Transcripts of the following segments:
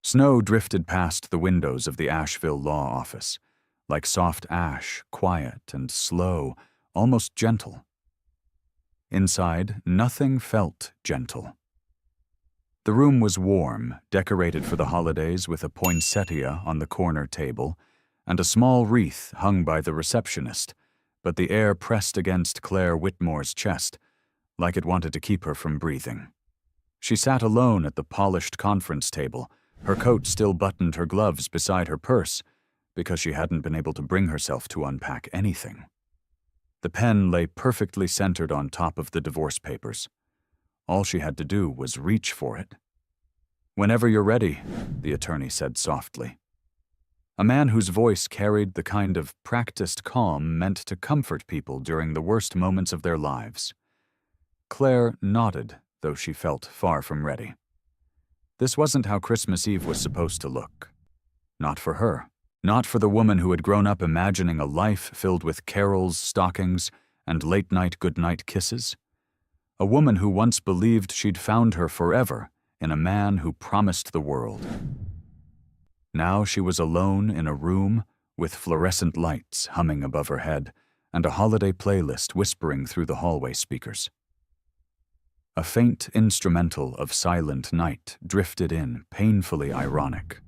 Snow drifted past the windows of the Asheville law office, like soft ash, quiet and slow, almost gentle. Inside, nothing felt gentle. The room was warm, decorated for the holidays with a poinsettia on the corner table and a small wreath hung by the receptionist, but the air pressed against Claire Whitmore's chest, like it wanted to keep her from breathing. She sat alone at the polished conference table, her coat still buttoned, her gloves beside her purse, because she hadn't been able to bring herself to unpack anything. The pen lay perfectly centered on top of the divorce papers. All she had to do was reach for it. "Whenever you're ready," the attorney said softly. A man whose voice carried the kind of practiced calm meant to comfort people during the worst moments of their lives. Claire nodded, though she felt far from ready. This wasn't how Christmas Eve was supposed to look. Not for her. Not for the woman who had grown up imagining a life filled with carols, stockings, and late-night goodnight kisses. A woman who once believed she'd found her forever in a man who promised the world. Now she was alone in a room with fluorescent lights humming above her head and a holiday playlist whispering through the hallway speakers. A faint instrumental of Silent Night drifted in, painfully ironic.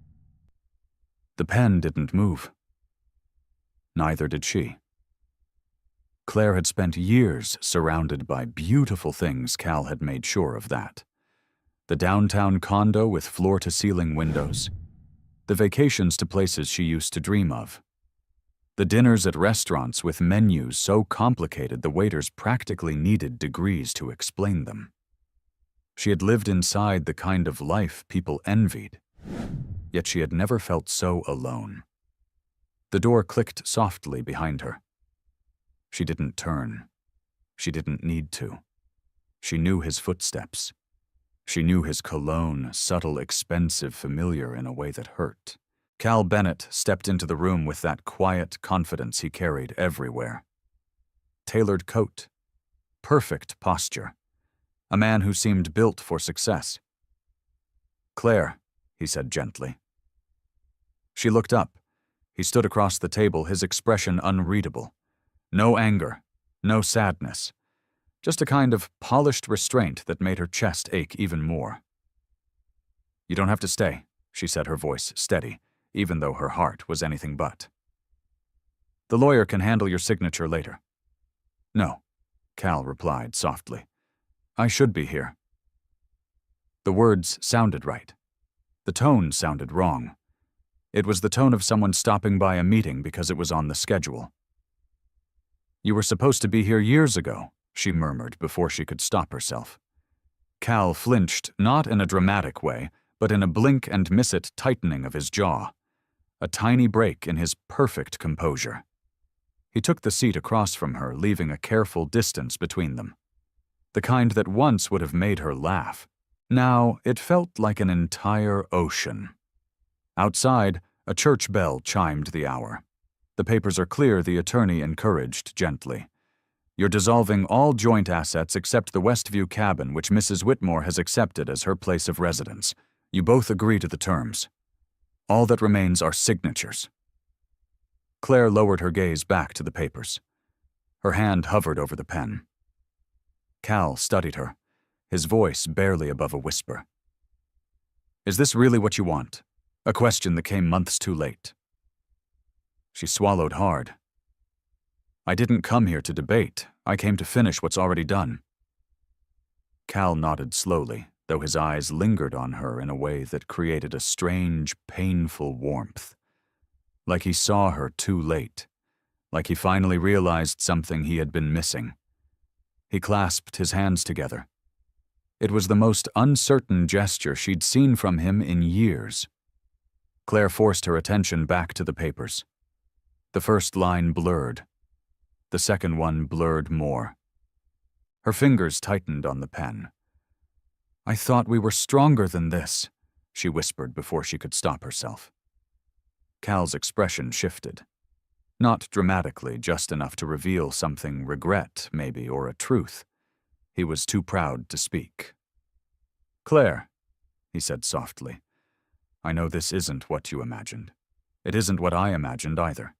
The pen didn't move. Neither did she. Claire had spent years surrounded by beautiful things. Cal had made sure of that. The downtown condo with floor-to-ceiling windows. The vacations to places she used to dream of. The dinners at restaurants with menus so complicated the waiters practically needed degrees to explain them. She had lived inside the kind of life people envied, yet she had never felt so alone. The door clicked softly behind her. She didn't turn. She didn't need to. She knew his footsteps. She knew his cologne, subtle, expensive, familiar in a way that hurt. Cal Bennett stepped into the room with that quiet confidence he carried everywhere. Tailored coat. Perfect posture. A man who seemed built for success. "Claire," he said gently. She looked up. He stood across the table, his expression unreadable. No anger, no sadness. Just a kind of polished restraint that made her chest ache even more. "You don't have to stay," she said, her voice steady, even though her heart was anything but. "The lawyer can handle your signature later." "No," Cal replied softly. "I should be here." The words sounded right. The tone sounded wrong. It was the tone of someone stopping by a meeting because it was on the schedule. "You were supposed to be here years ago," she murmured before she could stop herself. Cal flinched, not in a dramatic way, but in a blink-and-miss-it tightening of his jaw. A tiny break in his perfect composure. He took the seat across from her, leaving a careful distance between them. The kind that once would have made her laugh. Now it felt like an entire ocean. Outside, a church bell chimed the hour. "The papers are clear," the attorney encouraged gently. "You're dissolving all joint assets except the Westview cabin, which Mrs. Whitmore has accepted as her place of residence. You both agree to the terms. All that remains are signatures." Claire lowered her gaze back to the papers. Her hand hovered over the pen. Cal studied her, his voice barely above a whisper. "Is this really what you want?" A question that came months too late. She swallowed hard. "I didn't come here to debate. I came to finish what's already done." Cal nodded slowly, though his eyes lingered on her in a way that created a strange, painful warmth. Like he saw her too late. Like he finally realized something he had been missing. He clasped his hands together. It was the most uncertain gesture she'd seen from him in years. Claire forced her attention back to the papers. The first line blurred. The second one blurred more. Her fingers tightened on the pen. "I thought we were stronger than this," she whispered before she could stop herself. Cal's expression shifted. Not dramatically, just enough to reveal something, regret, maybe, or a truth. He was too proud to speak. "Claire," he said softly, I know this isn't what you imagined. It isn't what I imagined either.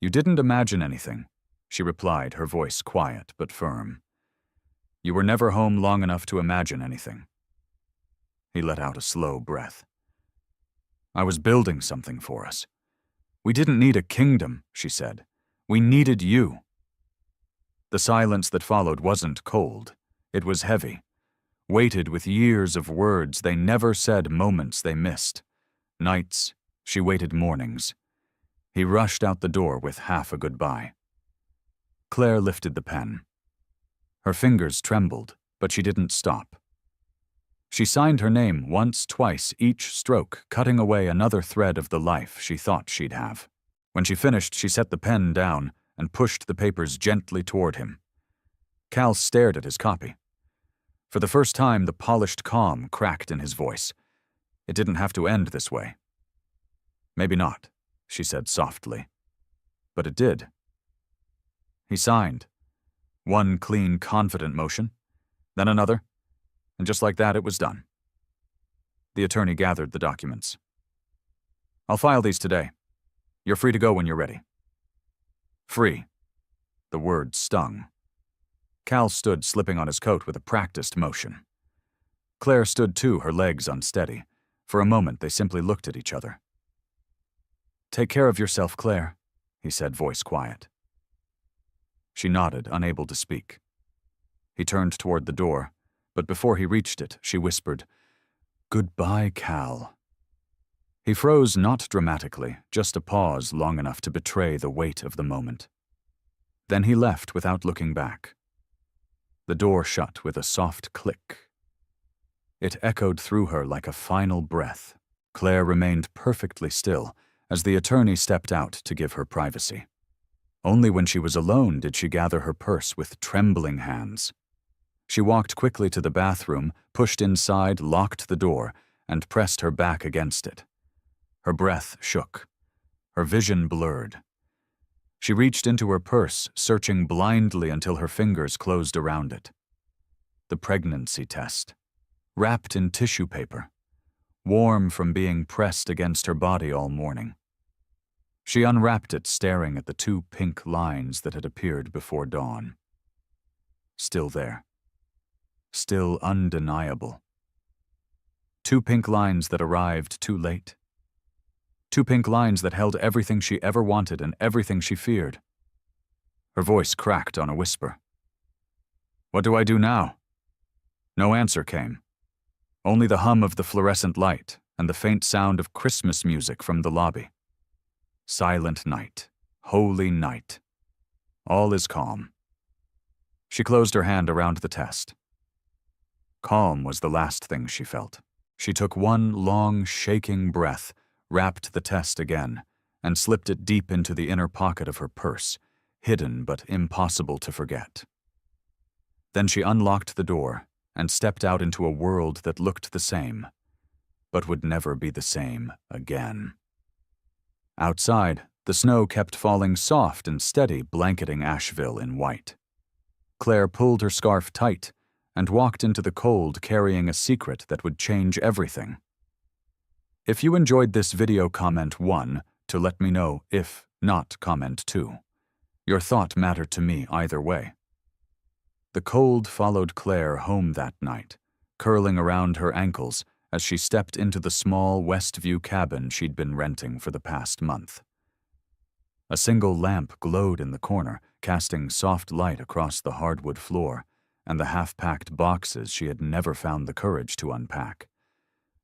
You didn't imagine anything, she replied, her voice quiet but firm. You were never home long enough to imagine anything. He let out a slow breath. I was building something for us. We didn't need a kingdom, she said. We needed you. The silence that followed wasn't cold. It was heavy, weighted with years of words they never said, moments they missed. Nights, she waited mornings. He rushed out the door with half a goodbye. Claire lifted the pen. Her fingers trembled, but she didn't stop. She signed her name once, twice, each stroke cutting away another thread of the life she thought she'd have. When she finished, she set the pen down and pushed the papers gently toward him. Cal stared at his copy. For the first time, the polished calm cracked in his voice. It didn't have to end this way. Maybe not, she said softly. But it did. He signed. One clean, confident motion, then another, and just like that it was done. The attorney gathered the documents. I'll file these today. You're free to go when you're ready. Free. The word stung. Cal stood slipping on his coat with a practiced motion. Claire stood too, her legs unsteady. For a moment they simply looked at each other. Take care of yourself, Claire, he said, voice quiet. She nodded, unable to speak. He turned toward the door, but before he reached it, she whispered, Goodbye, Cal. He froze, not dramatically, just a pause long enough to betray the weight of the moment. Then he left without looking back. The door shut with a soft click. It echoed through her like a final breath. Claire remained perfectly still as the attorney stepped out to give her privacy. Only when she was alone did she gather her purse with trembling hands. She walked quickly to the bathroom, pushed inside, locked the door, and pressed her back against it. Her breath shook. Her vision blurred. She reached into her purse, searching blindly until her fingers closed around it. The pregnancy test. Wrapped in tissue paper. Warm from being pressed against her body all morning. She unwrapped it, staring at the 2 pink lines that had appeared before dawn. Still there. Still undeniable. 2 pink lines that arrived too late. 2 pink lines that held everything she ever wanted and everything she feared. Her voice cracked on a whisper. What do I do now? No answer came. Only the hum of the fluorescent light and the faint sound of Christmas music from the lobby. Silent night. Holy night. All is calm. She closed her hand around the test. Calm was the last thing she felt. She took one long, shaking breath, wrapped the test again, and slipped it deep into the inner pocket of her purse, hidden but impossible to forget. Then she unlocked the door and stepped out into a world that looked the same, but would never be the same again. Outside, the snow kept falling soft and steady, blanketing Asheville in white. Claire pulled her scarf tight and walked into the cold carrying a secret that would change everything. If you enjoyed this video, comment 1 to let me know, if not, comment 2. Your thought mattered to me either way. The cold followed Claire home that night, curling around her ankles as she stepped into the small Westview cabin she'd been renting for the past month. A single lamp glowed in the corner, casting soft light across the hardwood floor and the half-packed boxes she had never found the courage to unpack.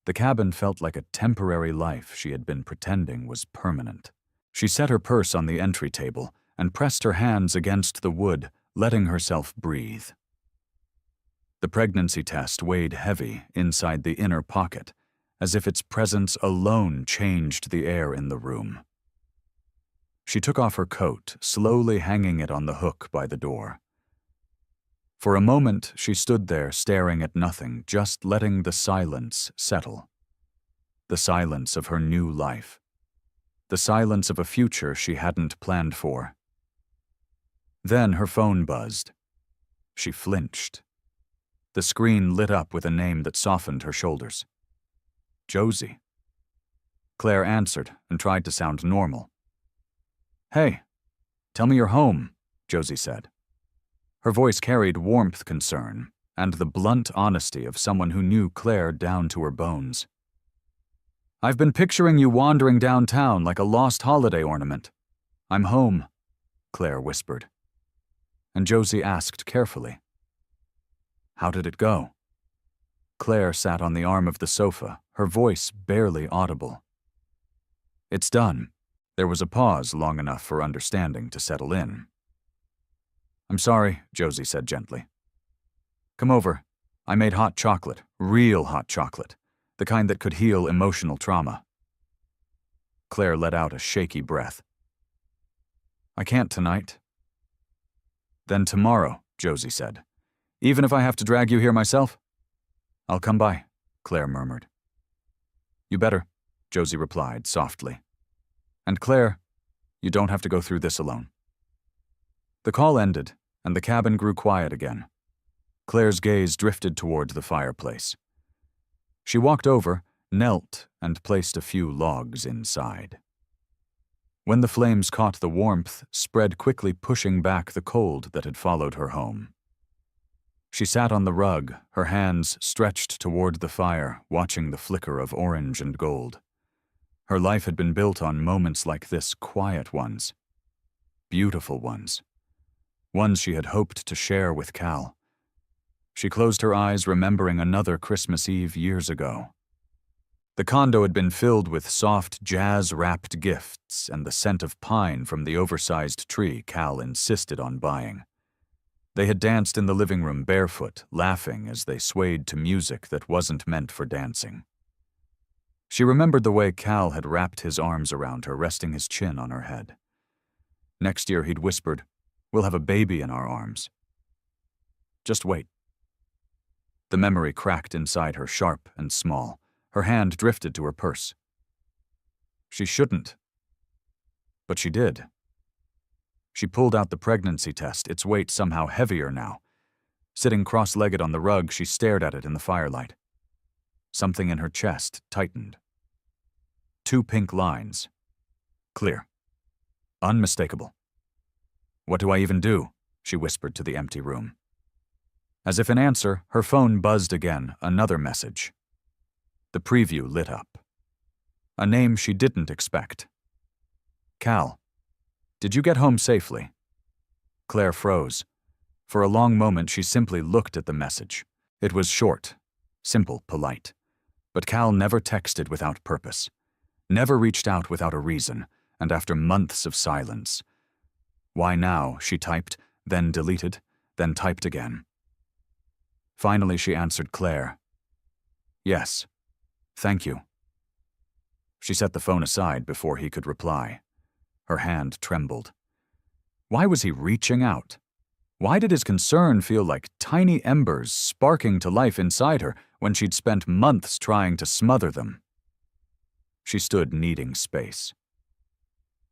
The cabin felt like a temporary life she had been pretending was permanent. She set her purse on the entry table and pressed her hands against the wood, letting herself breathe. The pregnancy test weighed heavy inside the inner pocket, as if its presence alone changed the air in the room. She took off her coat, slowly hanging it on the hook by the door. For a moment, she stood there staring at nothing, just letting the silence settle. The silence of her new life. The silence of a future she hadn't planned for. Then her phone buzzed. She flinched. The screen lit up with a name that softened her shoulders. Josie. Claire answered and tried to sound normal. "Hey, tell me you're home," Josie said. Her voice carried warmth, concern, and the blunt honesty of someone who knew Claire down to her bones. "I've been picturing you wandering downtown like a lost holiday ornament. I'm home," Claire whispered. And Josie asked carefully, "How did it go?" Claire sat on the arm of the sofa, her voice barely audible. "It's done." There was a pause long enough for understanding to settle in. "I'm sorry," Josie said gently. "Come over. I made hot chocolate, real hot chocolate, the kind that could heal emotional trauma." Claire let out a shaky breath. "I can't tonight." "Then tomorrow," Josie said. "Even if I have to drag you here myself?" "I'll come by," Claire murmured. "You better," Josie replied softly. "And Claire, you don't have to go through this alone." The call ended, and the cabin grew quiet again. Claire's gaze drifted toward the fireplace. She walked over, knelt, and placed a few logs inside. When the flames caught the warmth, spread quickly, pushing back the cold that had followed her home. She sat on the rug, her hands stretched toward the fire, watching the flicker of orange and gold. Her life had been built on moments like this, quiet ones, beautiful ones she had hoped to share with Cal. She closed her eyes, remembering another Christmas Eve years ago. The condo had been filled with soft, jazz-wrapped gifts and the scent of pine from the oversized tree Cal insisted on buying. They had danced in the living room barefoot, laughing as they swayed to music that wasn't meant for dancing. She remembered the way Cal had wrapped his arms around her, resting his chin on her head. Next year, he'd whispered, "We'll have a baby in our arms." Just wait. The memory cracked inside her, sharp and small. Her hand drifted to her purse. She shouldn't. But she did. She pulled out the pregnancy test, its weight somehow heavier now. Sitting cross-legged on the rug, she stared at it in the firelight. Something in her chest tightened. 2 pink lines. Clear. Unmistakable. "What do I even do?" she whispered to the empty room. As if in answer, her phone buzzed again, another message. The preview lit up. A name she didn't expect. "Cal, did you get home safely?" Claire froze. For a long moment, she simply looked at the message. It was short, simple, polite. But Cal never texted without purpose, never reached out without a reason, and after months of silence. "Why now?" she typed, then deleted, then typed again. Finally, she answered Claire. "Yes, thank you." She set the phone aside before he could reply. Her hand trembled. Why was he reaching out? Why did his concern feel like tiny embers sparking to life inside her when she'd spent months trying to smother them? She stood needing space,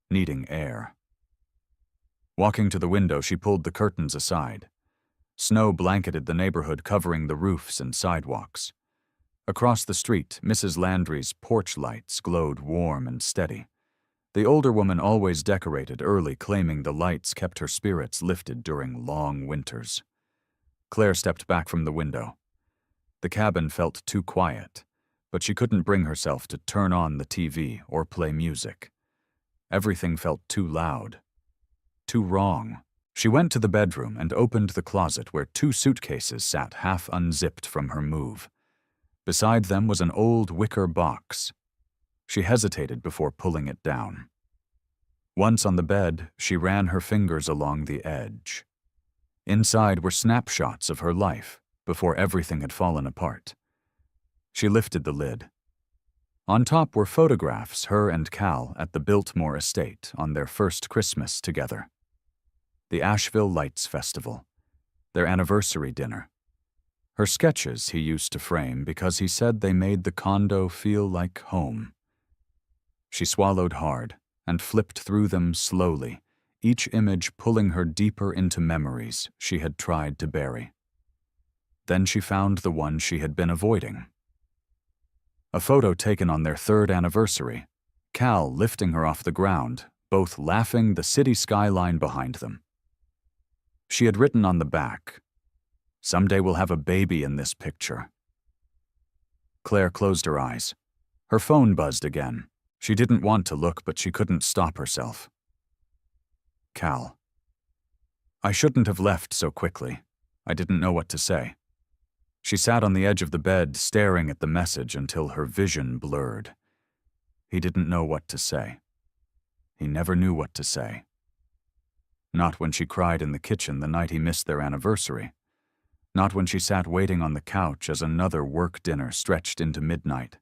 needing air. Walking to the window, she pulled the curtains aside. Snow blanketed the neighborhood, covering the roofs and sidewalks. Across the street, Mrs. Landry's porch lights glowed warm and steady. The older woman always decorated early, claiming the lights kept her spirits lifted during long winters. Claire stepped back from the window. The cabin felt too quiet, but she couldn't bring herself to turn on the TV or play music. Everything felt too loud, too wrong. She went to the bedroom and opened the closet where 2 suitcases sat half unzipped from her move. Beside them was an old wicker box. She hesitated before pulling it down. Once on the bed, she ran her fingers along the edge. Inside were snapshots of her life before everything had fallen apart. She lifted the lid. On top were photographs her and Cal at the Biltmore estate on their first Christmas together. The Asheville Lights Festival, their anniversary dinner. Her sketches he used to frame because he said they made the condo feel like home. She swallowed hard and flipped through them slowly, each image pulling her deeper into memories she had tried to bury. Then she found the one she had been avoiding. A photo taken on their 3rd anniversary, Cal lifting her off the ground, both laughing the city skyline behind them. She had written on the back, "Someday we'll have a baby in this picture." Claire closed her eyes. Her phone buzzed again. She didn't want to look, but she couldn't stop herself. Cal. I shouldn't have left so quickly. I didn't know what to say. She sat on the edge of the bed, staring at the message until her vision blurred. He didn't know what to say. He never knew what to say. Not when she cried in the kitchen the night he missed their anniversary. Not when she sat waiting on the couch as another work dinner stretched into midnight.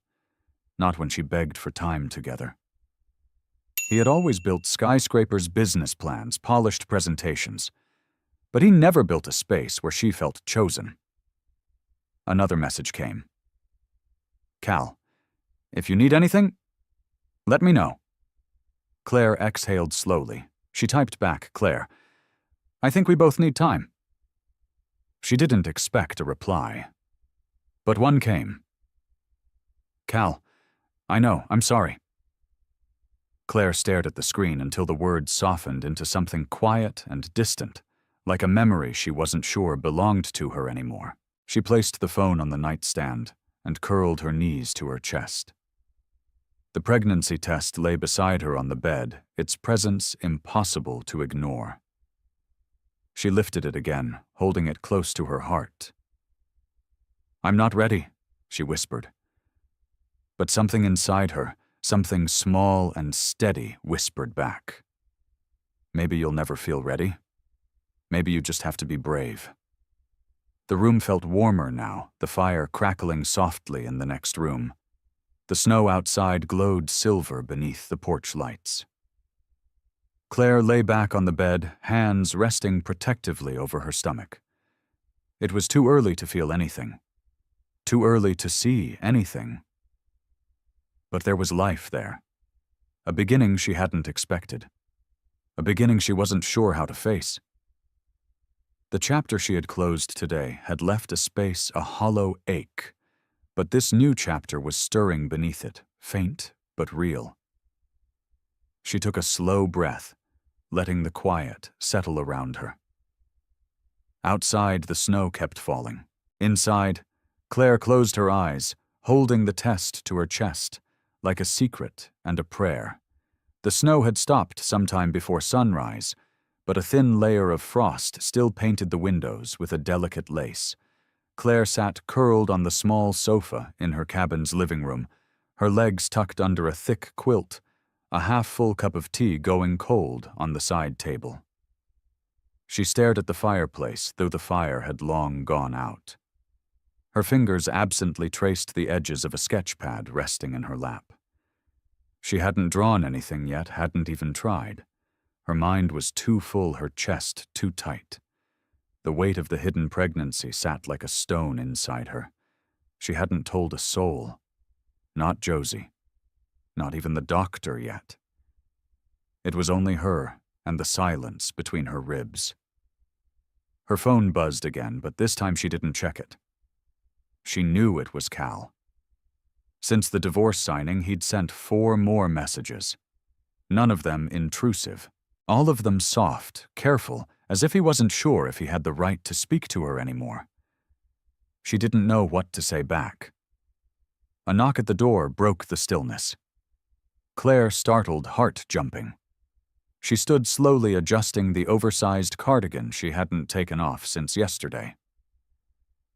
Not when she begged for time together. He had always built skyscrapers, business plans, polished presentations. But he never built a space where she felt chosen. Another message came. Cal, if you need anything, let me know. Claire exhaled slowly. She typed back, Claire, I think we both need time. She didn't expect a reply. But one came. Cal, I know, I'm sorry. Claire stared at the screen until the words softened into something quiet and distant, like a memory she wasn't sure belonged to her anymore. She placed the phone on the nightstand and curled her knees to her chest. The pregnancy test lay beside her on the bed, its presence impossible to ignore. She lifted it again, holding it close to her heart. I'm not ready, she whispered. But something inside her, something small and steady, whispered back. Maybe you'll never feel ready. Maybe you just have to be brave. The room felt warmer now, the fire crackling softly in the next room. The snow outside glowed silver beneath the porch lights. Claire lay back on the bed, hands resting protectively over her stomach. It was too early to feel anything. Too early to see anything. But there was life there. A beginning she hadn't expected. A beginning she wasn't sure how to face. The chapter she had closed today had left a space, a hollow ache, but this new chapter was stirring beneath it, faint but real. She took a slow breath, letting the quiet settle around her. Outside, the snow kept falling. Inside, Claire closed her eyes, holding the test to her chest, like a secret and a prayer. The snow had stopped sometime before sunrise, but a thin layer of frost still painted the windows with a delicate lace. Claire sat curled on the small sofa in her cabin's living room, her legs tucked under a thick quilt, a half-full cup of tea going cold on the side table. She stared at the fireplace, though the fire had long gone out. Her fingers absently traced the edges of a sketch pad resting in her lap. She hadn't drawn anything yet, hadn't even tried. Her mind was too full, her chest too tight. The weight of the hidden pregnancy sat like a stone inside her. She hadn't told a soul. Not Josie. Not even the doctor yet. It was only her and the silence between her ribs. Her phone buzzed again, but this time she didn't check it. She knew it was Cal. Since the divorce signing, he'd sent 4 more messages. None of them intrusive. All of them soft, careful, as if he wasn't sure if he had the right to speak to her anymore. She didn't know what to say back. A knock at the door broke the stillness. Claire startled, heart jumping. She stood slowly adjusting the oversized cardigan she hadn't taken off since yesterday.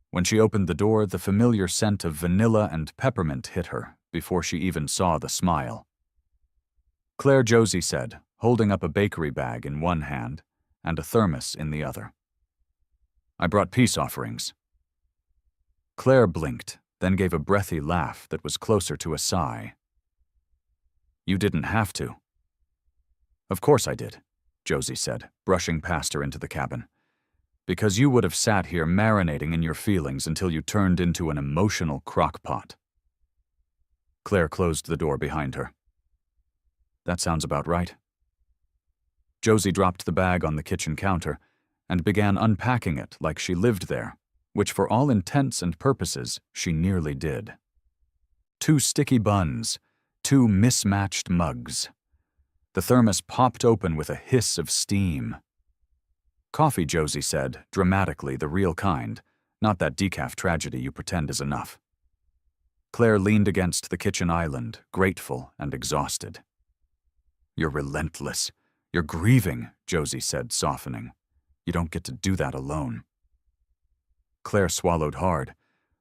When she opened the door, the familiar scent of vanilla and peppermint hit her before she even saw the smile. Claire, Josie said, holding up a bakery bag in one hand and a thermos in the other. I brought peace offerings. Claire blinked, then gave a breathy laugh that was closer to a sigh. You didn't have to. Of course I did, Josie said, brushing past her into the cabin. Because you would have sat here marinating in your feelings until you turned into an emotional crock-pot. Claire closed the door behind her. That sounds about right. Josie dropped the bag on the kitchen counter and began unpacking it like she lived there, which for all intents and purposes she nearly did. 2 sticky buns, 2 mismatched mugs. The thermos popped open with a hiss of steam. "Coffee," Josie said, dramatically the real kind, not that decaf tragedy you pretend is enough. Claire leaned against the kitchen island, grateful and exhausted. "You're relentless. You're grieving," Josie said, softening. "You don't get to do that alone." Claire swallowed hard.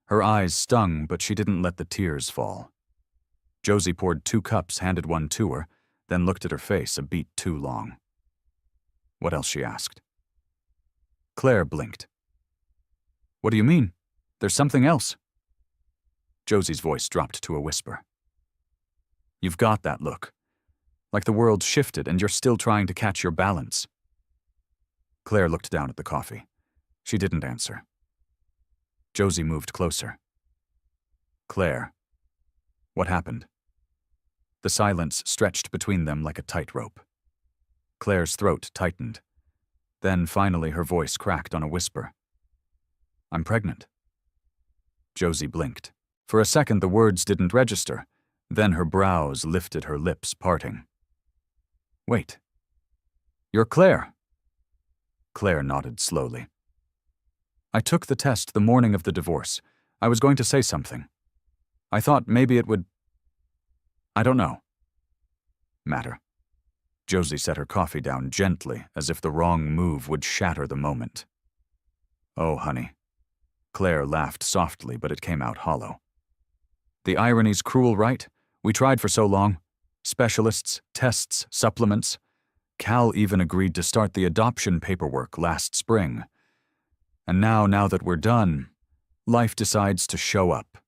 Her eyes stung, but she didn't let the tears fall. Josie poured 2 cups, handed one to her, then looked at her face a beat too long. "What else?" she asked. Claire blinked. "What do you mean? There's something else." Josie's voice dropped to a whisper. "You've got that look. Like the world shifted and you're still trying to catch your balance." Claire looked down at the coffee. She didn't answer. Josie moved closer. "Claire, what happened?" The silence stretched between them like a tightrope. Claire's throat tightened. Then finally her voice cracked on a whisper. "I'm pregnant." Josie blinked. For a second the words didn't register. Then her brows lifted, her lips parting. "Wait. You're Claire." Claire nodded slowly. "I took the test the morning of the divorce. I was going to say something. I thought maybe it would... I don't know. Matter." Josie set her coffee down gently, as if the wrong move would shatter the moment. "Oh, honey." Claire laughed softly, but it came out hollow. "The irony's cruel, right? We tried for so long. Specialists, tests, supplements. Cal even agreed to start the adoption paperwork last spring. And now that we're done, life decides to show up."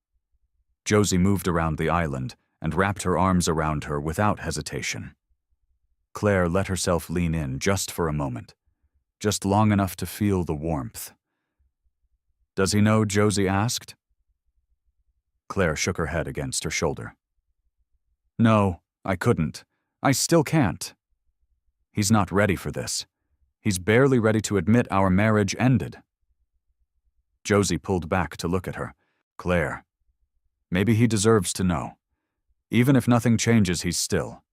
Josie moved around the island and wrapped her arms around her without hesitation. Claire let herself lean in just for a moment, just long enough to feel the warmth. "Does he know?" Josie asked. Claire shook her head against her shoulder. "No, I couldn't. I still can't. He's not ready for this. He's barely ready to admit our marriage ended." Josie pulled back to look at her. "Claire, maybe he deserves to know. Even if nothing changes, he's still..."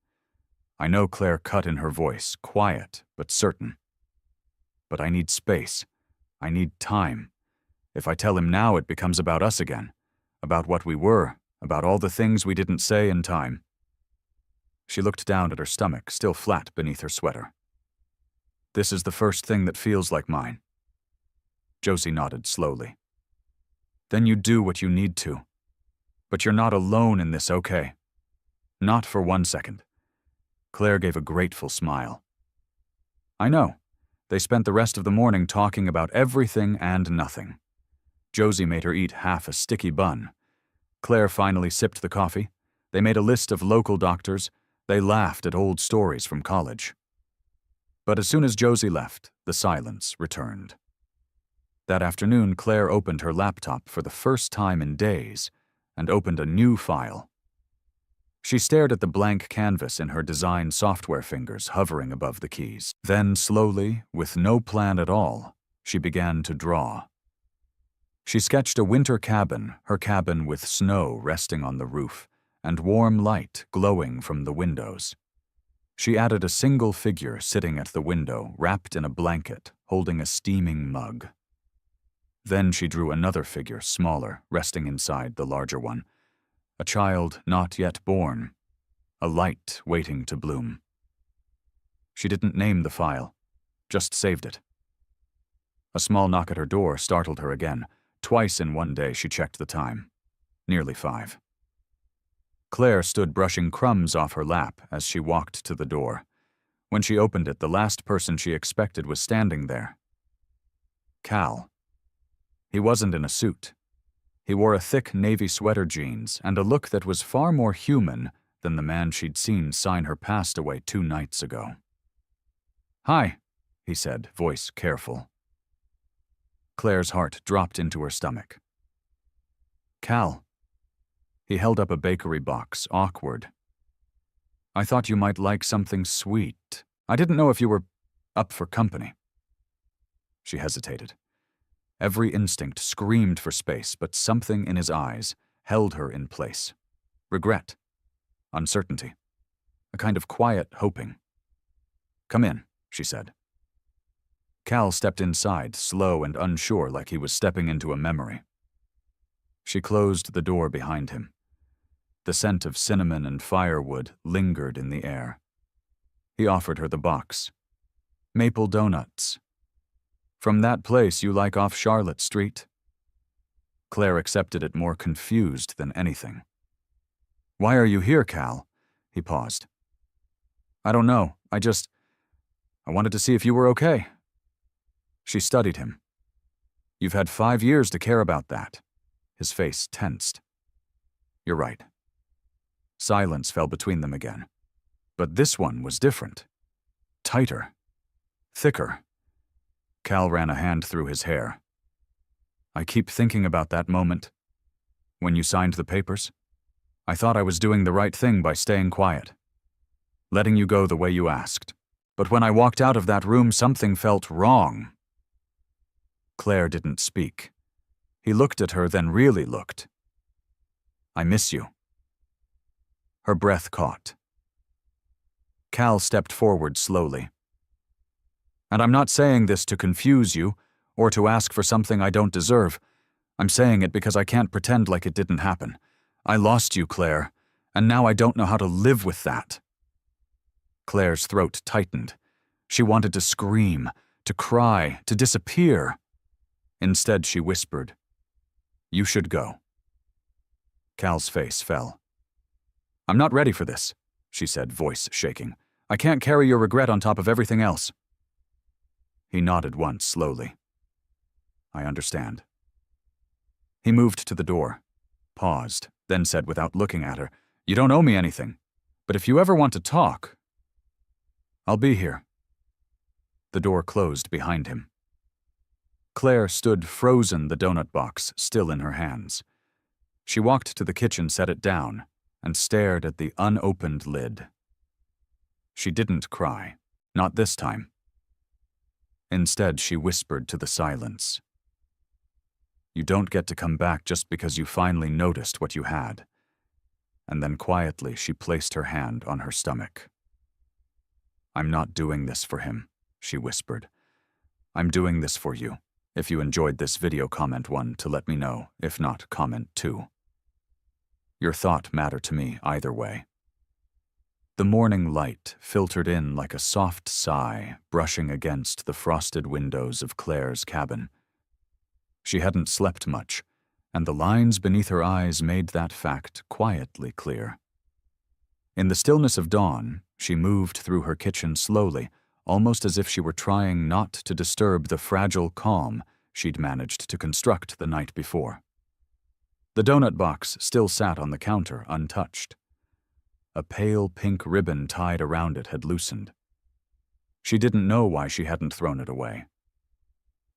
I know Claire cut in her voice, quiet but certain. "But I need space. I need time. If I tell him now, it becomes about us again. About what we were, about all the things we didn't say in time." She looked down at her stomach, still flat beneath her sweater. "This is the first thing that feels like mine." Josie nodded slowly. "Then you do what you need to. But you're not alone in this, okay? Not for 1 second." Claire gave a grateful smile. "I know. They spent the rest of the morning talking about everything and nothing." Josie made her eat half a sticky bun. Claire finally sipped the coffee. They made a list of local doctors. They laughed at old stories from college. But as soon as Josie left, the silence returned. That afternoon, Claire opened her laptop for the first time in days and opened a new file. She stared at the blank canvas in her design software fingers hovering above the keys. Then slowly, with no plan at all, she began to draw. She sketched a winter cabin, her cabin with snow resting on the roof and warm light glowing from the windows. She added a single figure sitting at the window, wrapped in a blanket, holding a steaming mug. Then she drew another figure, smaller, resting inside the larger one. A child not yet born, a light waiting to bloom. She didn't name the file, just saved it. A small knock at her door startled her again. Twice in one day she checked the time. Nearly 5. Claire stood brushing crumbs off her lap as she walked to the door. When she opened it, the last person she expected was standing there. Cal. He wasn't in a suit. He wore a thick navy sweater, jeans, and a look that was far more human than the man she'd seen sign her passed away 2 nights ago. "Hi," he said, voice careful. Claire's heart dropped into her stomach. "Cal." He held up a bakery box, awkward. "I thought you might like something sweet. I didn't know if you were up for company." She hesitated. Every instinct screamed for space, but something in his eyes held her in place. Regret. uncertainty, a kind of quiet hoping. "Come in," she said. Cal stepped inside, slow and unsure, like he was stepping into a memory. She closed the door behind him. The scent of cinnamon and firewood lingered in the air. He offered her the box. "Maple donuts. From that place you like off Charlotte Street?" Claire accepted it, more confused than anything. "Why are you here, Cal?" He paused. "I don't know. I wanted to see if you were okay." She studied him. "You've had 5 years to care about that." His face tensed. "You're right." Silence fell between them again. But this one was different. Tighter. Thicker. Cal ran a hand through his hair. "I keep thinking about that moment. When you signed the papers. I thought I was doing the right thing by staying quiet. Letting you go the way you asked. But when I walked out of that room, something felt wrong." Claire didn't speak. He looked at her, then really looked. "I miss you." Her breath caught. Cal stepped forward slowly. "And I'm not saying this to confuse you, or to ask for something I don't deserve. I'm saying it because I can't pretend like it didn't happen. I lost you, Claire, and now I don't know how to live with that." Claire's throat tightened. She wanted to scream, to cry, to disappear. Instead, she whispered, "You should go." Cal's face fell. "I'm not ready for this," she said, voice shaking. "I can't carry your regret on top of everything else." He nodded once, slowly. "I understand." He moved to the door, paused, then said without looking at her, "You don't owe me anything, but if you ever want to talk, I'll be here." The door closed behind him. Claire stood frozen, the donut box still in her hands. She walked to the kitchen, set it down, and stared at the unopened lid. She didn't cry, not this time. Instead, she whispered to the silence, "You don't get to come back just because you finally noticed what you had." And then quietly, she placed her hand on her stomach. "I'm not doing this for him," she whispered. "I'm doing this for you. If you enjoyed this video, comment 1 to let me know. If not, comment 2. Your thought mattered to me either way." The morning light filtered in like a soft sigh, brushing against the frosted windows of Claire's cabin. She hadn't slept much, and the lines beneath her eyes made that fact quietly clear. In the stillness of dawn, she moved through her kitchen slowly, almost as if she were trying not to disturb the fragile calm she'd managed to construct the night before. The donut box still sat on the counter, untouched. A pale pink ribbon tied around it had loosened. She didn't know why she hadn't thrown it away.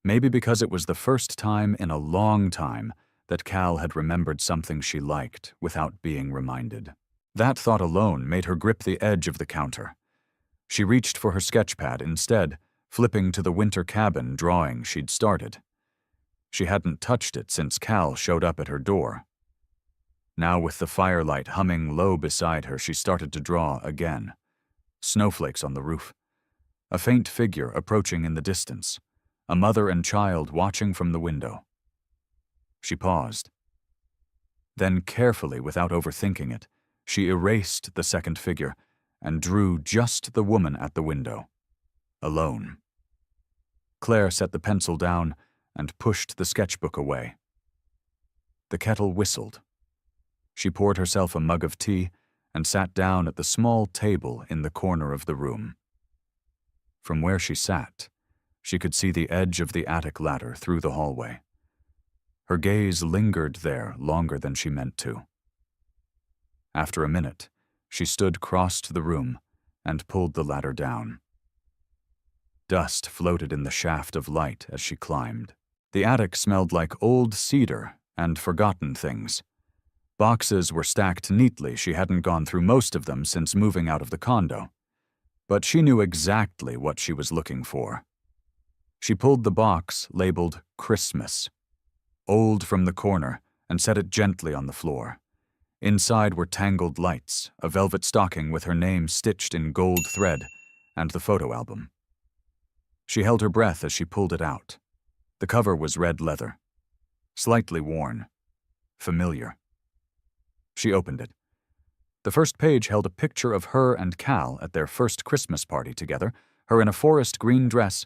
Maybe because it was the first time in a long time that Cal had remembered something she liked without being reminded. That thought alone made her grip the edge of the counter. She reached for her sketchpad instead, flipping to the winter cabin drawing she'd started. She hadn't touched it since Cal showed up at her door. Now, with the firelight humming low beside her, she started to draw again. Snowflakes on the roof. A faint figure approaching in the distance. A mother and child watching from the window. She paused. Then, carefully, without overthinking it, she erased the second figure and drew just the woman at the window. Alone. Claire set the pencil down and pushed the sketchbook away. The kettle whistled. She poured herself a mug of tea and sat down at the small table in the corner of the room. From where she sat, she could see the edge of the attic ladder through the hallway. Her gaze lingered there longer than she meant to. After a minute, she stood cross to the room and pulled the ladder down. Dust floated in the shaft of light as she climbed. The attic smelled like old cedar and forgotten things. Boxes were stacked neatly. She hadn't gone through most of them since moving out of the condo. But she knew exactly what she was looking for. She pulled the box labeled Christmas, old, from the corner and set it gently on the floor. Inside were tangled lights, a velvet stocking with her name stitched in gold thread, and the photo album. She held her breath as she pulled it out. The cover was red leather, slightly worn, familiar. She opened it. The first page held a picture of her and Cal at their first Christmas party together, her in a forest green dress,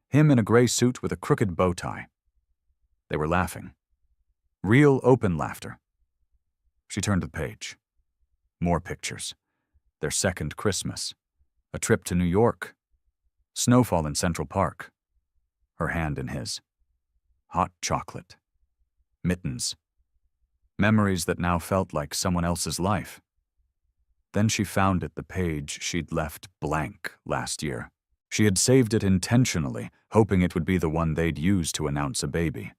him in a gray suit with a crooked bow tie. They were laughing. Real open laughter. She turned the page. More pictures. Their second Christmas. A trip to New York. Snowfall in Central Park. Her hand in his. Hot chocolate. Mittens. Memories that now felt like someone else's life. Then she found it, the page she'd left blank last year. She had saved it intentionally, hoping it would be the one they'd use to announce a baby.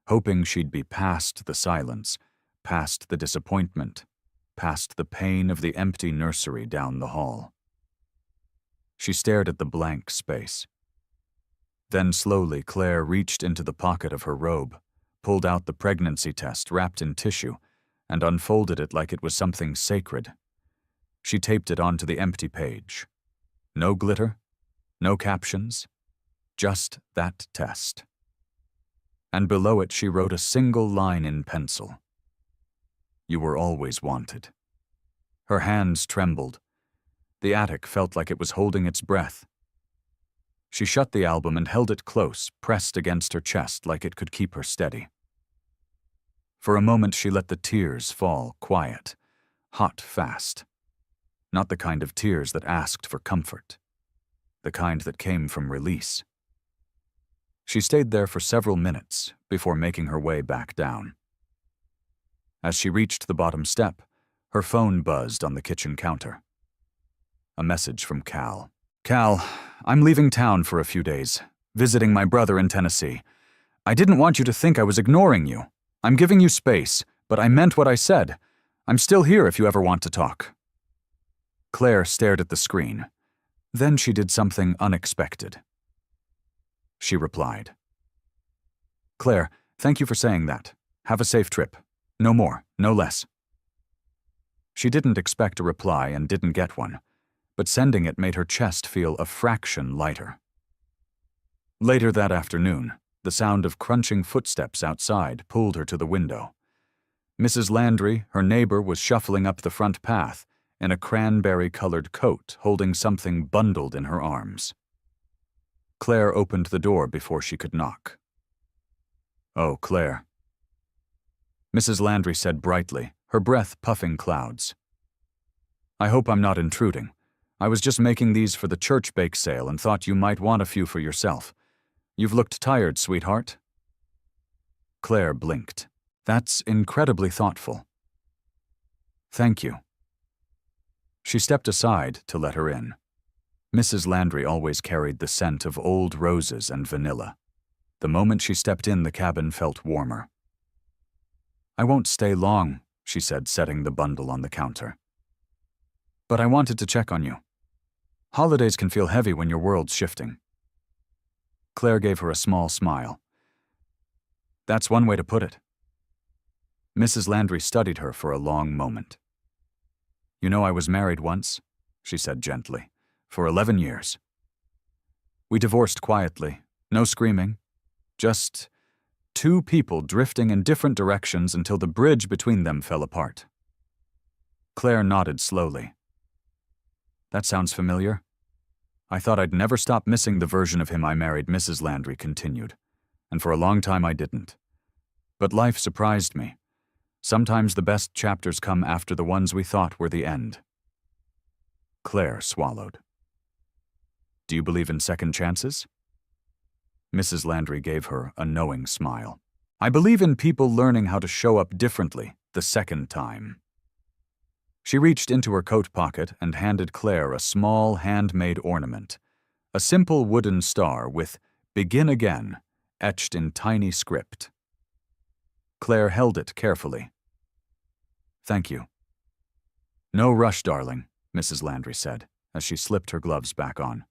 Hoping she'd be past the silence, past the disappointment, past the pain of the empty nursery down the hall. She stared at the blank space. Then slowly Claire reached into the pocket of her robe, pulled out the pregnancy test wrapped in tissue, and unfolded it like it was something sacred. She taped it onto the empty page. No glitter, no captions, just that test. And below it she wrote a single line in pencil. You were always wanted. Her hands trembled. The attic felt like it was holding its breath. She shut the album and held it close, pressed against her chest like it could keep her steady. For a moment she let the tears fall quiet, hot fast. Not the kind of tears that asked for comfort. The kind that came from release. She stayed there for several minutes before making her way back down. As she reached the bottom step, her phone buzzed on the kitchen counter. A message from Cal. Cal, I'm leaving town for a few days, visiting my brother in Tennessee. I didn't want you to think I was ignoring you. I'm giving you space, but I meant what I said. I'm still here if you ever want to talk. Claire stared at the screen. Then she did something unexpected. She replied. Claire, thank you for saying that. Have a safe trip. No more, no less. She didn't expect a reply and didn't get one, but sending it made her chest feel a fraction lighter. Later that afternoon, the sound of crunching footsteps outside pulled her to the window. Mrs. Landry, her neighbor, was shuffling up the front path in a cranberry-colored coat, holding something bundled in her arms. Claire opened the door before she could knock. Oh, Claire. Mrs. Landry said brightly, her breath puffing clouds. I hope I'm not intruding. I was just making these for the church bake sale and thought you might want a few for yourself. You've looked tired, sweetheart. Claire blinked. That's incredibly thoughtful. Thank you. She stepped aside to let her in. Mrs. Landry always carried the scent of old roses and vanilla. The moment she stepped in, the cabin felt warmer. I won't stay long, she said, setting the bundle on the counter. But I wanted to check on you. Holidays can feel heavy when your world's shifting. Claire gave her a small smile. That's one way to put it. Mrs. Landry studied her for a long moment. You know, I was married once, she said gently, for 11 years. We divorced quietly, no screaming, just two people drifting in different directions until the bridge between them fell apart. Claire nodded slowly. That sounds familiar. I thought I'd never stop missing the version of him I married, Mrs. Landry continued, and for a long time I didn't. But life surprised me. Sometimes the best chapters come after the ones we thought were the end. Claire swallowed. Do you believe in second chances? Mrs. Landry gave her a knowing smile. I believe in people learning how to show up differently the second time. She reached into her coat pocket and handed Claire a small handmade ornament, a simple wooden star with "Begin Again" etched in tiny script. Claire held it carefully. Thank you. No rush, darling, Mrs. Landry said, as she slipped her gloves back on.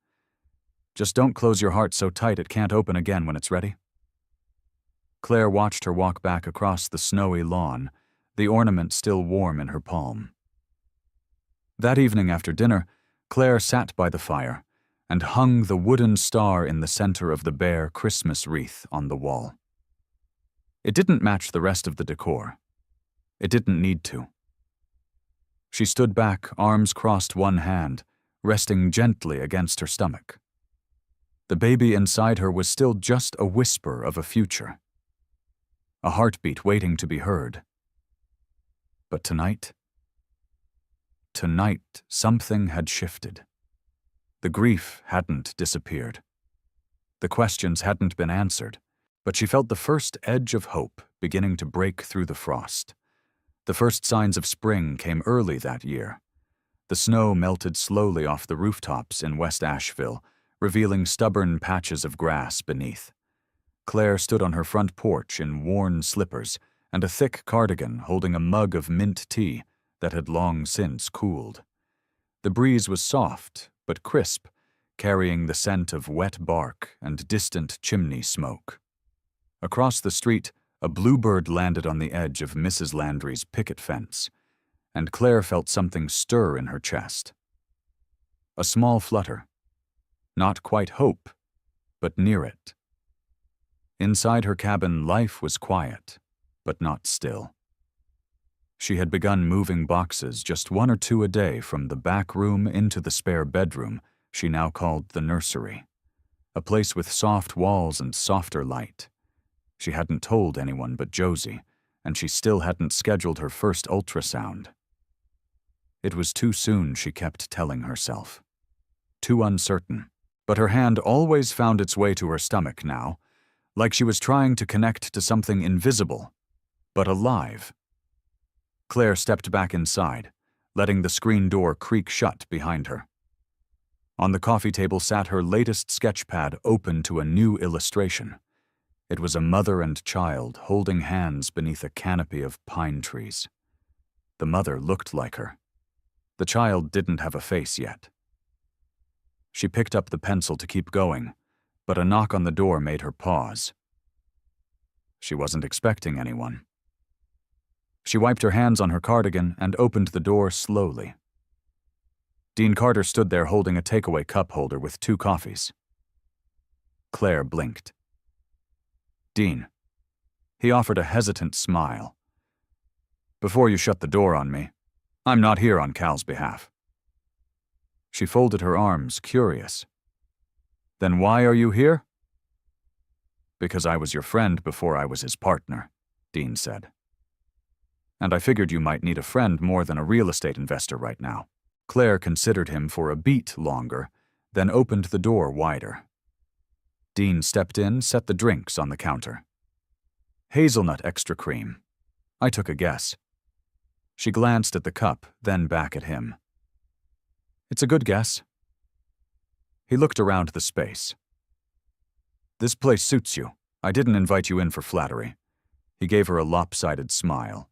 Just don't close your heart so tight it can't open again when it's ready. Claire watched her walk back across the snowy lawn, the ornament still warm in her palm. That evening after dinner, Claire sat by the fire and hung the wooden star in the center of the bare Christmas wreath on the wall. It didn't match the rest of the decor. It didn't need to. She stood back, arms crossed, one hand, resting gently against her stomach. The baby inside her was still just a whisper of a future, a heartbeat waiting to be heard. But tonight, something had shifted. The grief hadn't disappeared. The questions hadn't been answered, but she felt the first edge of hope beginning to break through the frost. The first signs of spring came early that year. The snow melted slowly off the rooftops in West Asheville, revealing stubborn patches of grass beneath. Claire stood on her front porch in worn slippers and a thick cardigan holding a mug of mint tea that had long since cooled. The breeze was soft but crisp, carrying the scent of wet bark and distant chimney smoke. Across the street, a bluebird landed on the edge of Mrs. Landry's picket fence, and Claire felt something stir in her chest. A small flutter. Not quite hope, but near it. Inside her cabin, life was quiet, but not still. She had begun moving boxes just 1 or 2 a day from the back room into the spare bedroom she now called the nursery, a place with soft walls and softer light. She hadn't told anyone but Josie, and she still hadn't scheduled her first ultrasound. It was too soon, she kept telling herself. Too uncertain, but her hand always found its way to her stomach now, like she was trying to connect to something invisible, but alive. Claire stepped back inside, letting the screen door creak shut behind her. On the coffee table sat her latest sketch pad open to a new illustration. It was a mother and child holding hands beneath a canopy of pine trees. The mother looked like her. The child didn't have a face yet. She picked up the pencil to keep going, but a knock on the door made her pause. She wasn't expecting anyone. She wiped her hands on her cardigan and opened the door slowly. Dean Carter stood there holding a takeaway cup holder with 2 coffees. Claire blinked. Dean. He offered a hesitant smile. Before you shut the door on me, I'm not here on Cal's behalf. She folded her arms, curious. Then why are you here? Because I was your friend before I was his partner, Dean said. And I figured you might need a friend more than a real estate investor right now. Claire considered him for a beat longer, then opened the door wider. Dean stepped in, set the drinks on the counter. Hazelnut extra cream. I took a guess. She glanced at the cup, then back at him. It's a good guess. He looked around the space. This place suits you. I didn't invite you in for flattery. He gave her a lopsided smile.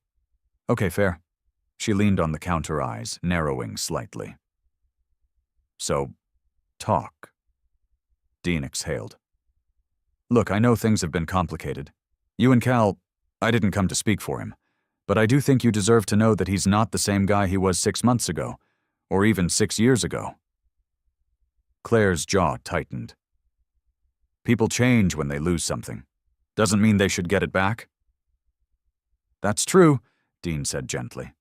Okay, fair. She leaned on the counter, eyes narrowing slightly. So, talk. Dean exhaled. Look, I know things have been complicated. You and Cal, I didn't come to speak for him, but I do think you deserve to know that he's not the same guy he was 6 months ago, or even 6 years ago. Claire's jaw tightened. People change when they lose something. Doesn't mean they should get it back. That's true, Dean said gently.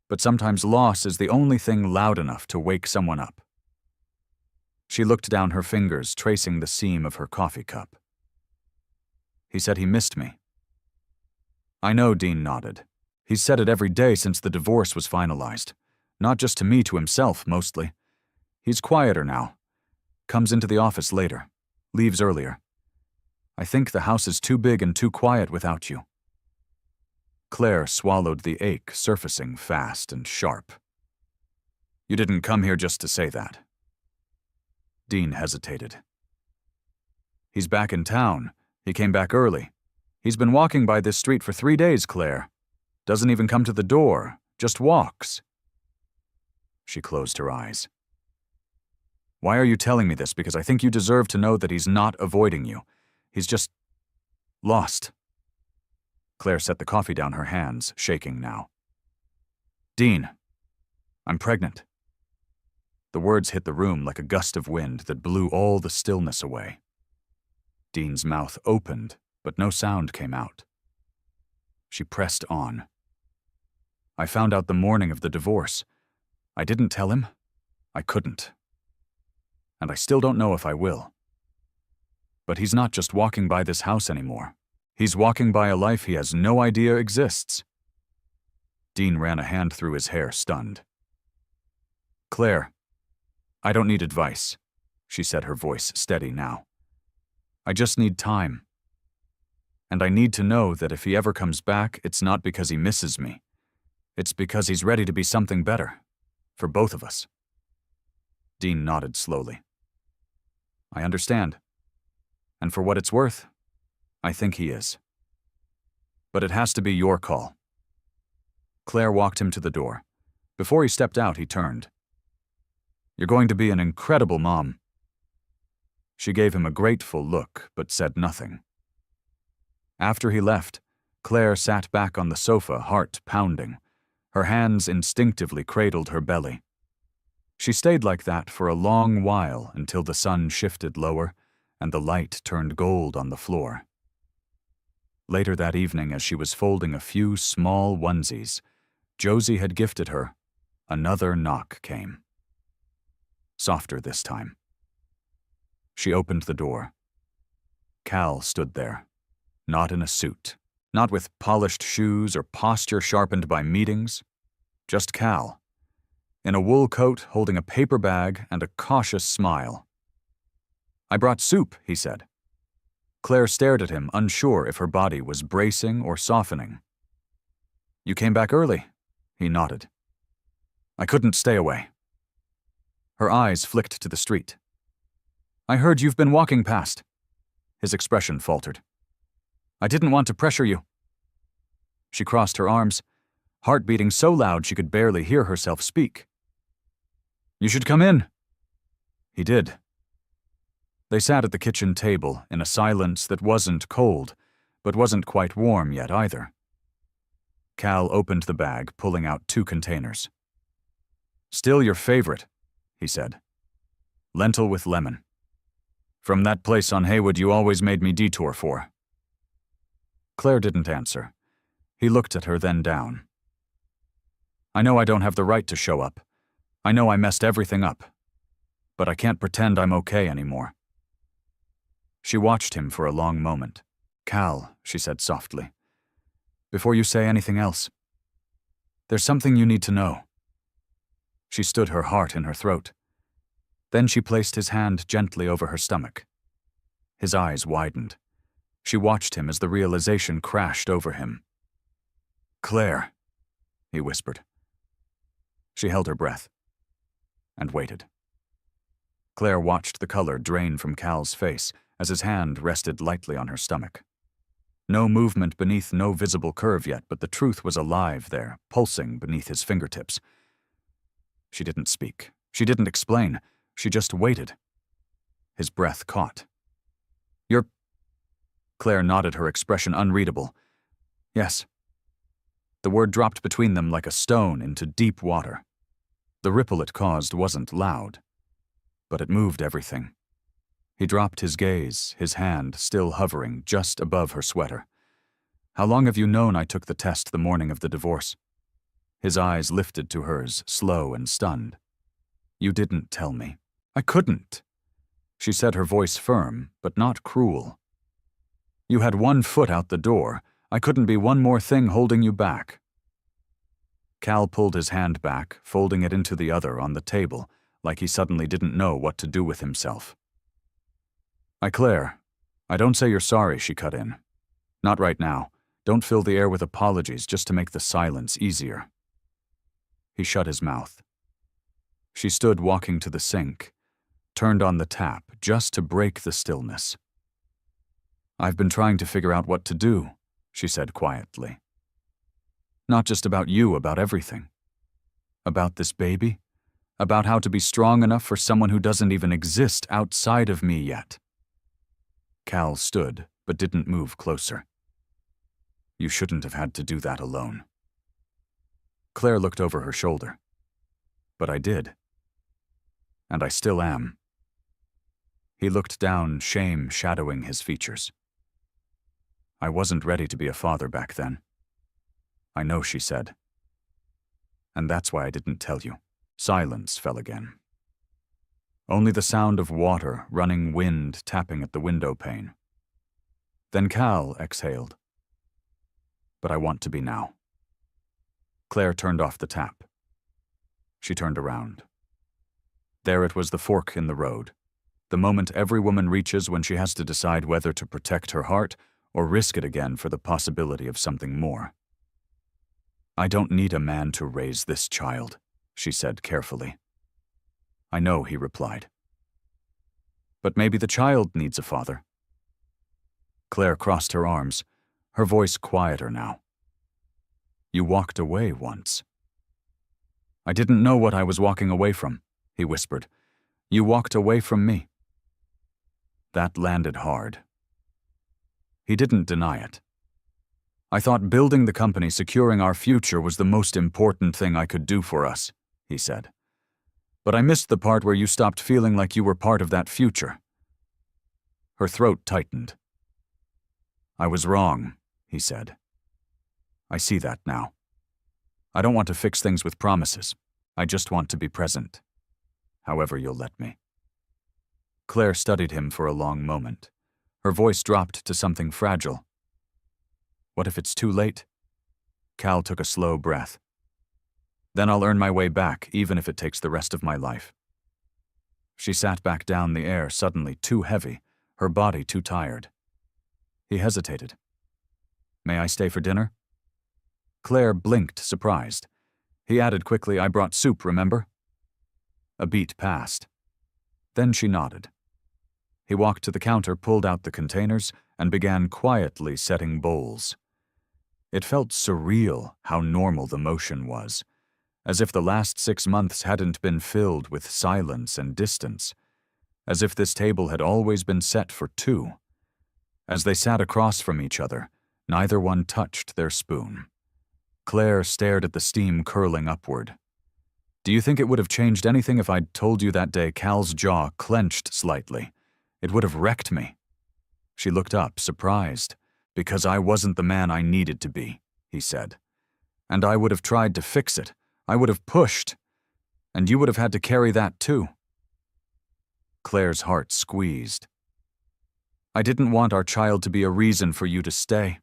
But sometimes loss is the only thing loud enough to wake someone up. She looked down her fingers, tracing the seam of her coffee cup. He said he missed me. I know, Dean nodded. He's said it every day since the divorce was finalized. Not just to me, to himself, mostly. He's quieter now. Comes into the office later. Leaves earlier. I think the house is too big and too quiet without you. Claire swallowed the ache surfacing fast and sharp. You didn't come here just to say that. Dean hesitated. He's back in town. He came back early. He's been walking by this street for 3 days, Claire. Doesn't even come to the door, just walks. She closed her eyes. Why are you telling me this? Because I think you deserve to know that he's not avoiding you. He's just lost. Claire set the coffee down, her hands shaking now. Dean, I'm pregnant. The words hit the room like a gust of wind that blew all the stillness away. Dean's mouth opened, but no sound came out. She pressed on. I found out the morning of the divorce. I didn't tell him. I couldn't. And I still don't know if I will. But he's not just walking by this house anymore. He's walking by a life he has no idea exists. Dean ran a hand through his hair, stunned. Claire, I don't need advice, she said, her voice steady now. I just need time. And I need to know that if he ever comes back, it's not because he misses me. It's because he's ready to be something better, for both of us. Dean nodded slowly. I understand. And for what it's worth, I think he is. But it has to be your call. Claire walked him to the door. Before he stepped out, he turned. You're going to be an incredible mom. She gave him a grateful look, but said nothing. After he left, Claire sat back on the sofa, heart pounding. Her hands instinctively cradled her belly. She stayed like that for a long while until the sun shifted lower and the light turned gold on the floor. Later that evening, as she was folding a few small onesies Josie had gifted her, another knock came. Softer this time. She opened the door. Cal stood there, not in a suit, not with polished shoes or posture sharpened by meetings, just Cal, in a wool coat holding a paper bag and a cautious smile. I brought soup, he said. Claire stared at him, unsure if her body was bracing or softening. You came back early, he nodded. I couldn't stay away. Her eyes flicked to the street. I heard you've been walking past. His expression faltered. I didn't want to pressure you. She crossed her arms, heart beating so loud she could barely hear herself speak. You should come in. He did. They sat at the kitchen table in a silence that wasn't cold, but wasn't quite warm yet either. Cal opened the bag, pulling out 2 containers. Still your favorite, he said. Lentil with lemon. From that place on Haywood you always made me detour for. Claire didn't answer. He looked at her, then down. I know I don't have the right to show up. I know I messed everything up. But I can't pretend I'm okay anymore. She watched him for a long moment. Cal, she said softly, before you say anything else, there's something you need to know. She stood, her heart in her throat. Then she placed his hand gently over her stomach. His eyes widened. She watched him as the realization crashed over him. Claire, he whispered. She held her breath and waited. Claire watched the color drain from Cal's face as his hand rested lightly on her stomach. No movement beneath, no visible curve yet, but the truth was alive there, pulsing beneath his fingertips. She didn't speak. She didn't explain. She just waited. His breath caught. You're... Claire nodded, her expression unreadable. Yes. The word dropped between them like a stone into deep water. The ripple it caused wasn't loud, but it moved everything. He dropped his gaze, his hand still hovering just above her sweater. How long have you known I took the test the morning of the divorce? His eyes lifted to hers, slow and stunned. You didn't tell me. I couldn't. She said, her voice firm, but not cruel. You had 1 foot out the door. I couldn't be one more thing holding you back. Cal pulled his hand back, folding it into the other on the table, like he suddenly didn't know what to do with himself. Claire, I don't say you're sorry, she cut in. Not right now. Don't fill the air with apologies just to make the silence easier. He shut his mouth. She stood walking to the sink, turned on the tap just to break the stillness. I've been trying to figure out what to do, she said quietly. Not just about you, about everything. About this baby. About how to be strong enough for someone who doesn't even exist outside of me yet. Cal stood, but didn't move closer. You shouldn't have had to do that alone. Claire looked over her shoulder. But I did. And I still am. He looked down, shame shadowing his features. I wasn't ready to be a father back then. I know, she said. And that's why I didn't tell you. Silence fell again. Only the sound of water, running wind tapping at the window pane. Then Cal exhaled. But I want to be now. Claire turned off the tap. She turned around. There it was, the fork in the road. The moment every woman reaches when she has to decide whether to protect her heart or risk it again for the possibility of something more. I don't need a man to raise this child, she said carefully. I know, he replied. But maybe the child needs a father. Claire crossed her arms, her voice quieter now. You walked away once. I didn't know what I was walking away from, he whispered. You walked away from me. That landed hard. He didn't deny it. I thought building the company, securing our future, was the most important thing I could do for us, he said. But I missed the part where you stopped feeling like you were part of that future. Her throat tightened. I was wrong, he said. I see that now. I don't want to fix things with promises. I just want to be present. However you'll let me. Claire studied him for a long moment. Her voice dropped to something fragile. What if it's too late? Cal took a slow breath. Then I'll earn my way back, even if it takes the rest of my life. She sat back down, the air suddenly too heavy, her body too tired. He hesitated. May I stay for dinner? Claire blinked, surprised. He added quickly, I brought soup, remember? A beat passed. Then she nodded. He walked to the counter, pulled out the containers, and began quietly setting bowls. It felt surreal how normal the motion was, as if the last 6 months hadn't been filled with silence and distance, as if this table had always been set for two. As they sat across from each other, neither one touched their spoon. Claire stared at the steam curling upward. Do you think it would have changed anything if I'd told you that day? Cal's jaw clenched slightly. It would have wrecked me. She looked up, surprised. Because I wasn't the man I needed to be, he said. And I would have tried to fix it. I would have pushed. And you would have had to carry that too. Claire's heart squeezed. I didn't want our child to be a reason for you to stay.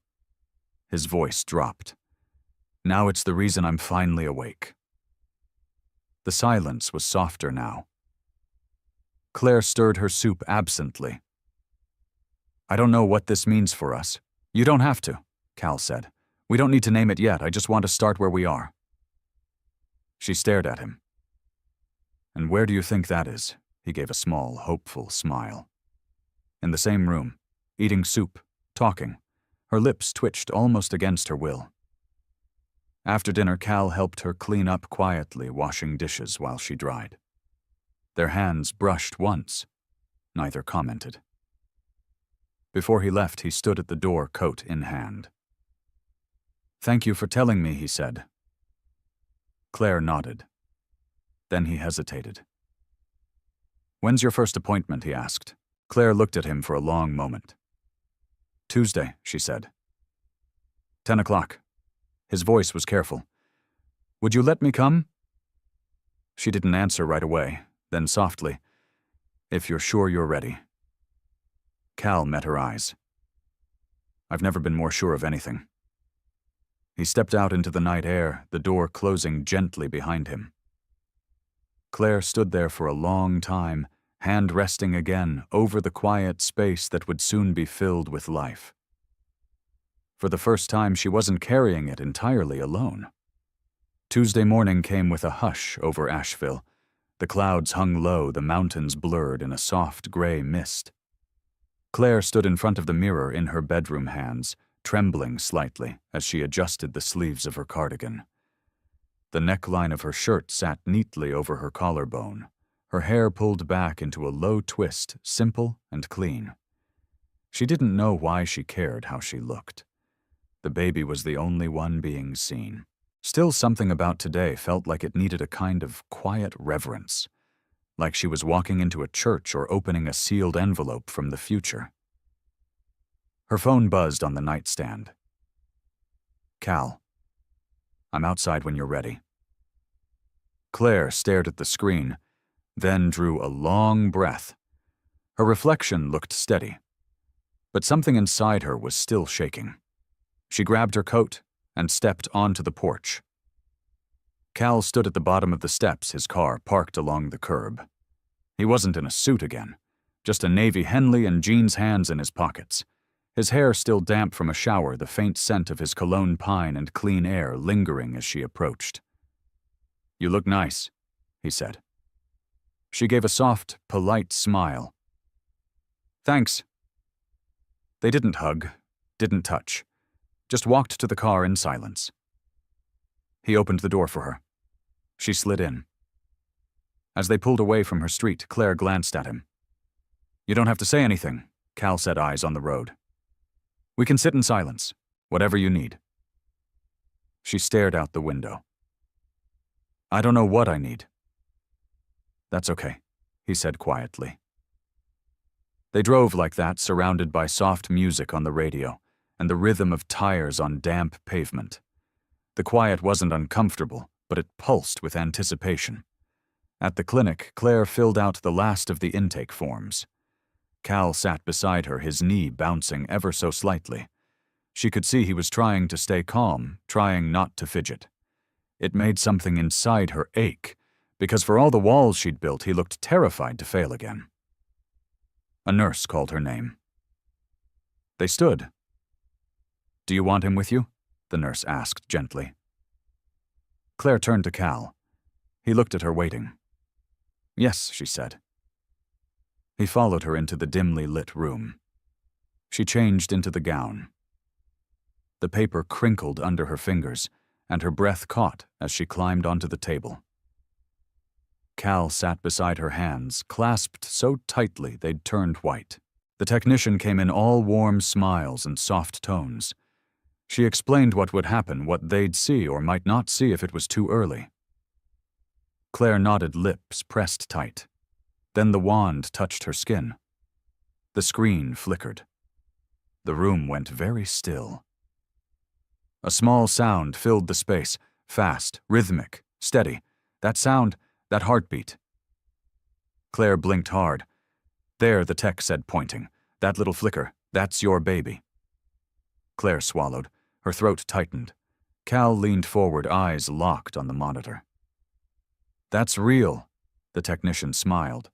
His voice dropped. Now it's the reason I'm finally awake. The silence was softer now. Claire stirred her soup absently. I don't know what this means for us. You don't have to, Cal said. We don't need to name it yet. I just want to start where we are. She stared at him. And where do you think that is? He gave a small, hopeful smile. In the same room, eating soup, talking. Her lips twitched almost against her will. After dinner, Cal helped her clean up quietly, washing dishes while she dried. Their hands brushed once. Neither commented. Before he left, he stood at the door, coat in hand. Thank you for telling me, he said. Claire nodded. Then he hesitated. When's your first appointment, he asked. Claire looked at him for a long moment. Tuesday, she said. 10 o'clock. His voice was careful. Would you let me come? She didn't answer right away, then softly, if you're sure you're ready. Cal met her eyes. I've never been more sure of anything. He stepped out into the night air, the door closing gently behind him. Claire stood there for a long time, hand resting again over the quiet space that would soon be filled with life. For the first time, she wasn't carrying it entirely alone. Tuesday morning came with a hush over Asheville. The clouds hung low, the mountains blurred in a soft gray mist. Claire stood in front of the mirror in her bedroom hands, trembling slightly as she adjusted the sleeves of her cardigan. The neckline of her shirt sat neatly over her collarbone, her hair pulled back into a low twist, simple and clean. She didn't know why she cared how she looked. The baby was the only one being seen. Still, something about today felt like it needed a kind of quiet reverence, like she was walking into a church or opening a sealed envelope from the future. Her phone buzzed on the nightstand. "Cal, I'm outside when you're ready." Claire stared at the screen, then drew a long breath. Her reflection looked steady, but something inside her was still shaking. She grabbed her coat and stepped onto the porch. Cal stood at the bottom of the steps, his car parked along the curb. He wasn't in a suit again, just a navy Henley and jeans hands in his pockets. His hair still damp from a shower, the faint scent of his cologne pine and clean air lingering as she approached. "You look nice," he said. She gave a soft, polite smile. "Thanks." They didn't hug, didn't touch, just walked to the car in silence. He opened the door for her. She slid in. As they pulled away from her street, Claire glanced at him. "You don't have to say anything," Cal said, eyes on the road. "We can sit in silence, whatever you need." She stared out the window. "I don't know what I need." "That's okay," he said quietly. They drove like that, surrounded by soft music on the radio and the rhythm of tires on damp pavement. The quiet wasn't uncomfortable, but it pulsed with anticipation. At the clinic, Claire filled out the last of the intake forms. Cal sat beside her, his knee bouncing ever so slightly. She could see he was trying to stay calm, trying not to fidget. It made something inside her ache, because for all the walls she'd built, he looked terrified to fail again. A nurse called her name. They stood. "Do you want him with you?" the nurse asked gently. Claire turned to Cal. He looked at her, waiting. "Yes," she said. He followed her into the dimly lit room. She changed into the gown. The paper crinkled under her fingers, and her breath caught as she climbed onto the table. Cal sat beside her, hands clasped so tightly they'd turned white. The technician came in, all warm smiles and soft tones. She explained what would happen, what they'd see or might not see if it was too early. Claire nodded, lips pressed tight. Then the wand touched her skin. The screen flickered. The room went very still. A small sound filled the space, fast, rhythmic, steady. That sound, that heartbeat. Claire blinked hard. "There," the tech said, pointing. "That little flicker, that's your baby." Claire swallowed. Her throat tightened. Cal leaned forward, eyes locked on the monitor. "That's real," the technician smiled.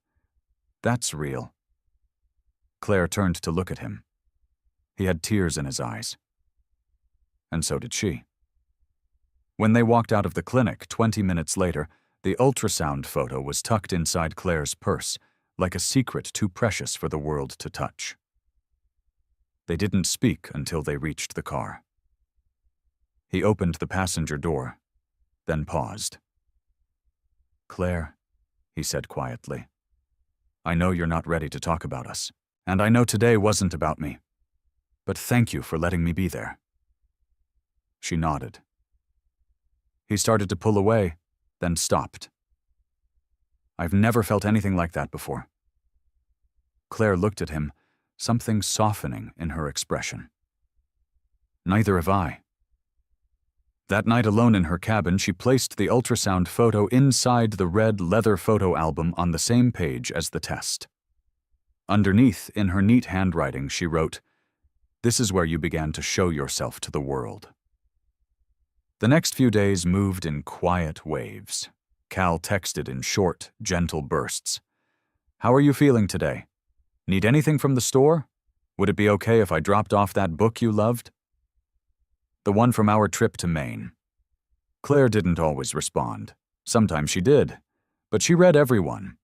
"That's real." Claire turned to look at him. He had tears in his eyes. And so did she. When they walked out of the clinic 20 minutes later, the ultrasound photo was tucked inside Claire's purse, like a secret too precious for the world to touch. They didn't speak until they reached the car. He opened the passenger door, then paused. "Claire," he said quietly, "I know you're not ready to talk about us, and I know today wasn't about me, but thank you for letting me be there." She nodded. He started to pull away, then stopped. "I've never felt anything like that before." Claire looked at him, something softening in her expression. "Neither have I." That night, alone in her cabin, she placed the ultrasound photo inside the red leather photo album on the same page as the test. Underneath, in her neat handwriting, she wrote, "This is where you began to show yourself to the world." The next few days moved in quiet waves. Cal texted in short, gentle bursts. "How are you feeling today? Need anything from the store? Would it be okay if I dropped off that book you loved?" The one from our trip to Maine. Claire didn't always respond. Sometimes she did, but she read every one.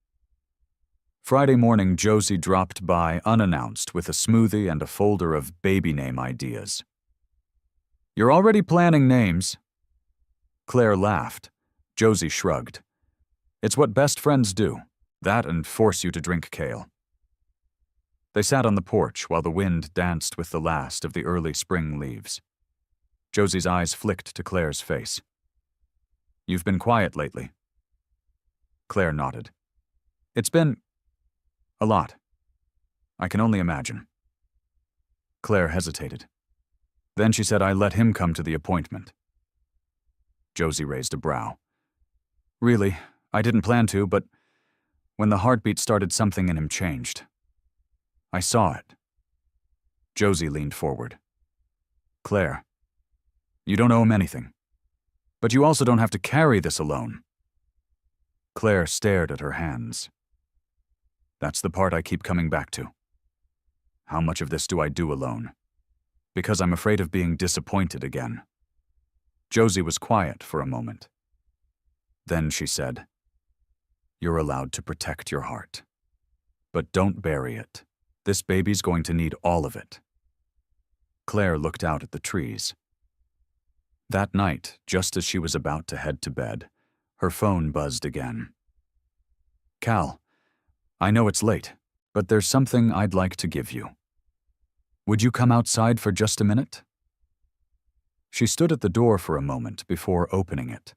Friday morning, Josie dropped by unannounced with a smoothie and a folder of baby name ideas. "You're already planning names." Claire laughed. Josie shrugged. "It's what best friends do, that and force you to drink kale." They sat on the porch while the wind danced with the last of the early spring leaves. Josie's eyes flicked to Claire's face. "You've been quiet lately." Claire nodded. "It's been a lot. I can only imagine." Claire hesitated. Then she said, "I let him come to the appointment." Josie raised a brow. "Really, I didn't plan to, but when the heartbeat started, something in him changed. I saw it." Josie leaned forward. "Claire, you don't owe him anything. But you also don't have to carry this alone." Claire stared at her hands. "That's the part I keep coming back to. How much of this do I do alone? Because I'm afraid of being disappointed again." Josie was quiet for a moment. Then she said, "You're allowed to protect your heart. But don't bury it. This baby's going to need all of it." Claire looked out at the trees. That night, just as she was about to head to bed, her phone buzzed again. "Cal, I know it's late, but there's something I'd like to give you. Would you come outside for just a minute?" She stood at the door for a moment before opening it.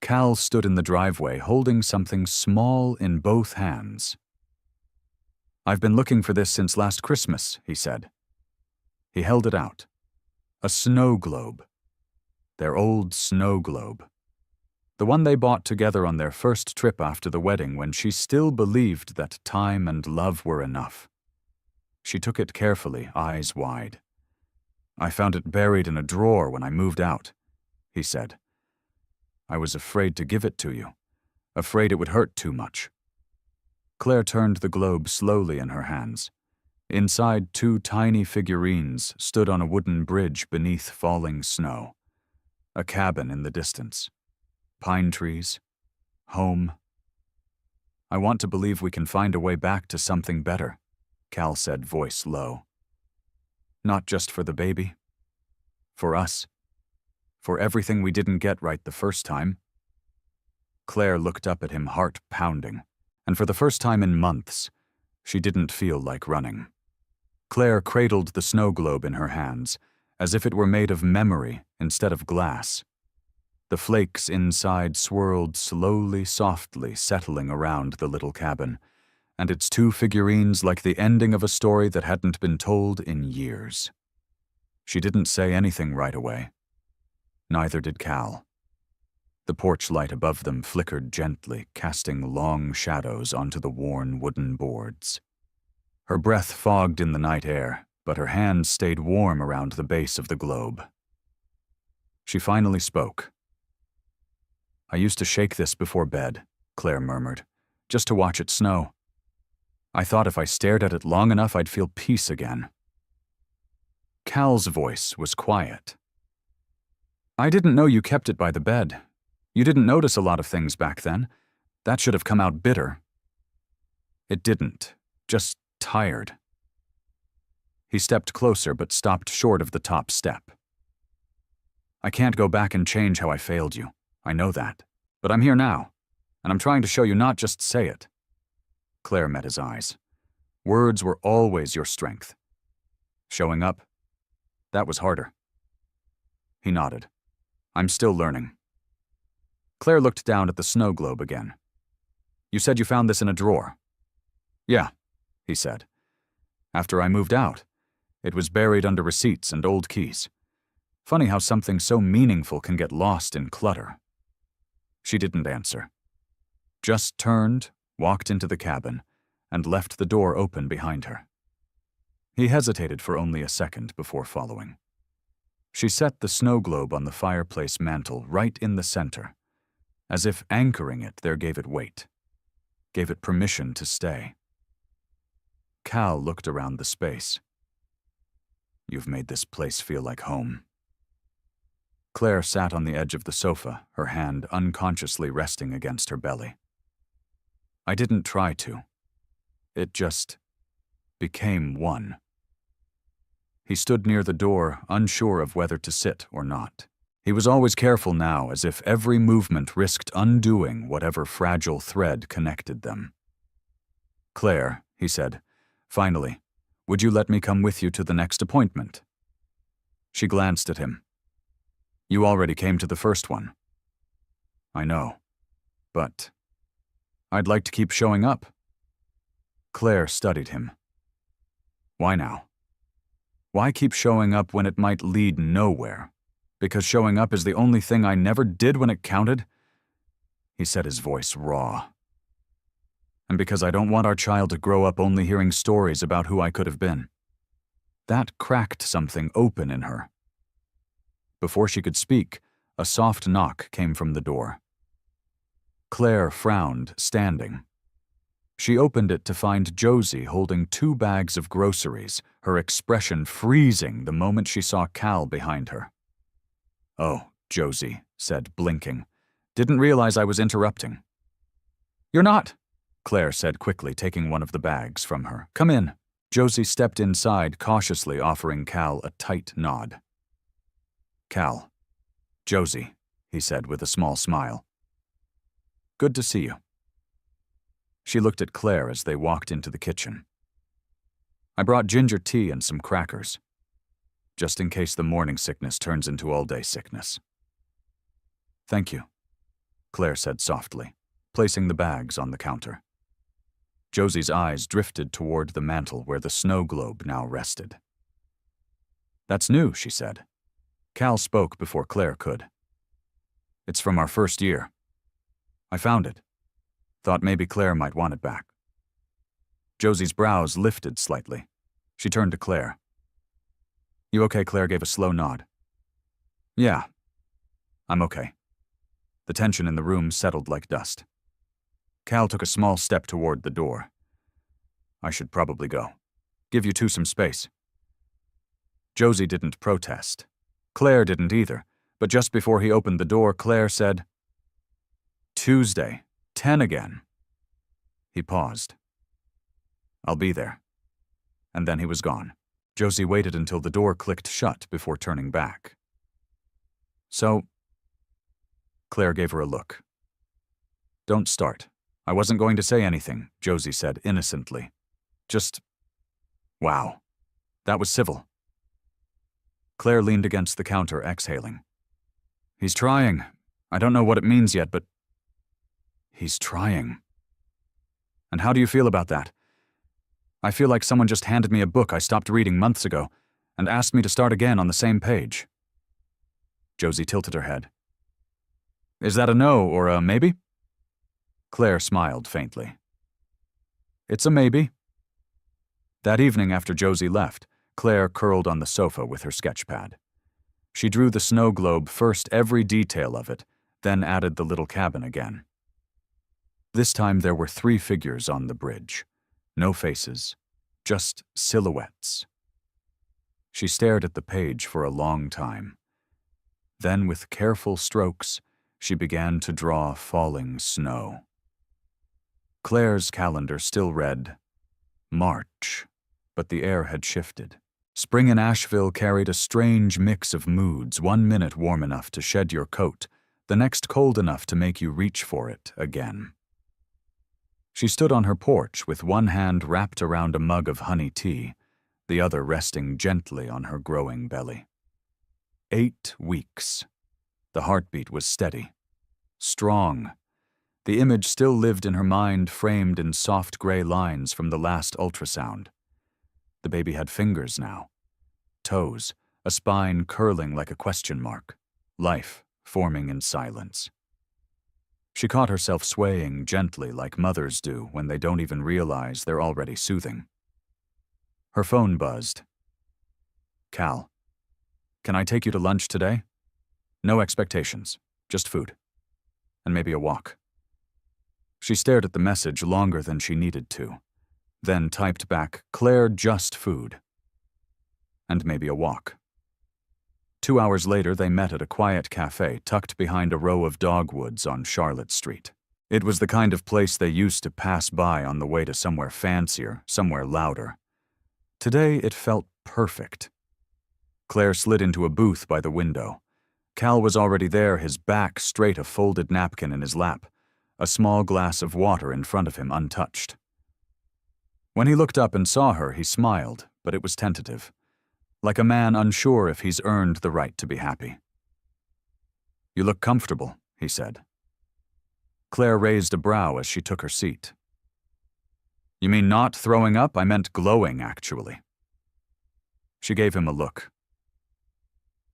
Cal stood in the driveway holding something small in both hands. "I've been looking for this since last Christmas," he said. He held it out. A snow globe. Their old snow globe. The one they bought together on their first trip after the wedding, when she still believed that time and love were enough. She took it carefully, eyes wide. "I found it buried in a drawer when I moved out," he said. "I was afraid to give it to you, afraid it would hurt too much." Claire turned the globe slowly in her hands. Inside, 2 tiny figurines stood on a wooden bridge beneath falling snow. A cabin in the distance. Pine trees. Home. "I want to believe we can find a way back to something better," Cal said, voice low. "Not just for the baby. For us. For everything we didn't get right the first time." Claire looked up at him, heart pounding, and for the first time in months, she didn't feel like running. Claire cradled the snow globe in her hands, as if it were made of memory instead of glass. The flakes inside swirled slowly, softly, settling around the little cabin, and its 2 figurines like the ending of a story that hadn't been told in years. She didn't say anything right away. Neither did Cal. The porch light above them flickered gently, casting long shadows onto the worn wooden boards. Her breath fogged in the night air, but her hands stayed warm around the base of the globe. She finally spoke. "I used to shake this before bed," Claire murmured, "just to watch it snow. I thought if I stared at it long enough, I'd feel peace again." Cal's voice was quiet. "I didn't know you kept it by the bed. You didn't notice a lot of things back then. That should have come out bitter." "It didn't. Just tired." He stepped closer but stopped short of the top step. "I can't go back and change how I failed you. I know that. But I'm here now, and I'm trying to show you, not just say it." Claire met his eyes. "Words were always your strength. Showing up, that was harder." He nodded. "I'm still learning." Claire looked down at the snow globe again. "You said you found this in a drawer." "Yeah," he said. "After I moved out, it was buried under receipts and old keys. Funny how something so meaningful can get lost in clutter." She didn't answer. Just turned, walked into the cabin, and left the door open behind her. He hesitated for only a second before following. She set the snow globe on the fireplace mantel right in the center. As if anchoring it there gave it weight, gave it permission to stay. Cal looked around the space. "You've made this place feel like home." Claire sat on the edge of the sofa, her hand unconsciously resting against her belly. "I didn't try to. It just became one." He stood near the door, unsure of whether to sit or not. He was always careful now, as if every movement risked undoing whatever fragile thread connected them. "Claire," he said, "finally, would you let me come with you to the next appointment?" She glanced at him, You already came to the first one. I know, but I'd like to keep showing up. Claire studied him. Why now? Why keep showing up when it might lead nowhere? Because showing up is the only thing I never did when it counted? He said, his voice raw. And because I don't want our child to grow up only hearing stories about who I could have been. That cracked something open in her. Before she could speak, a soft knock came from the door. Claire frowned, standing. She opened it to find Josie holding 2 bags of groceries, her expression freezing the moment she saw Cal behind her. "Oh," Josie said, blinking. "Didn't realize I was interrupting." "You're not," Claire said quickly, taking one of the bags from her. "Come in." Josie stepped inside, cautiously offering Cal a tight nod. "Cal. Josie," he said with a small smile. "Good to see you." She looked at Claire as they walked into the kitchen. "I brought ginger tea and some crackers, just in case the morning sickness turns into all-day sickness." "Thank you," Claire said softly, placing the bags on the counter. Josie's eyes drifted toward the mantel where the snow globe now rested. "That's new," she said. Cal spoke before Claire could. "It's from our first year. I found it. Thought maybe Claire might want it back." Josie's brows lifted slightly. She turned to Claire. "You okay?" Claire gave a slow nod. "Yeah, I'm okay." The tension in the room settled like dust. Cal took a small step toward the door. "I should probably go. Give you two some space." Josie didn't protest. Claire didn't either, but just before he opened the door, Claire said, "Tuesday, 10 again." He paused. "I'll be there." And then he was gone. Josie waited until the door clicked shut before turning back. "So," Claire gave her a look. "Don't start. I wasn't going to say anything," Josie said innocently. "Just, wow, that was civil." Claire leaned against the counter, exhaling. "He's trying. I don't know what it means yet, but he's trying." "And how do you feel about that?" "I feel like someone just handed me a book I stopped reading months ago and asked me to start again on the same page." Josie tilted her head. "Is that a no or a maybe?" Claire smiled faintly. "It's a maybe." That evening after Josie left, Claire curled on the sofa with her sketchpad. She drew the snow globe, first every detail of it, then added the little cabin again. This time there were 3 figures on the bridge. No faces, just silhouettes. She stared at the page for a long time. Then, with careful strokes, she began to draw falling snow. Claire's calendar still read March, but the air had shifted. Spring in Asheville carried a strange mix of moods, 1 minute warm enough to shed your coat, the next cold enough to make you reach for it again. She stood on her porch with one hand wrapped around a mug of honey tea, the other resting gently on her growing belly. 8 weeks. The heartbeat was steady, strong. The image still lived in her mind, framed in soft gray lines from the last ultrasound. The baby had fingers now, toes, a spine curling like a question mark, life forming in silence. She caught herself swaying gently like mothers do when they don't even realize they're already soothing. Her phone buzzed. "Cal, can I take you to lunch today? No expectations, just food. And maybe a walk." She stared at the message longer than she needed to, then typed back, "Claire, just food. And maybe a walk." 2 hours later, they met at a quiet cafe tucked behind a row of dogwoods on Charlotte Street. It was the kind of place they used to pass by on the way to somewhere fancier, somewhere louder. Today, it felt perfect. Claire slid into a booth by the window. Cal was already there, his back straight, a folded napkin in his lap, a small glass of water in front of him untouched. When he looked up and saw her, he smiled, but it was tentative, like a man unsure if he's earned the right to be happy. You look comfortable, he said. Claire raised a brow as she took her seat. You mean not throwing up? I meant glowing, actually. She gave him a look.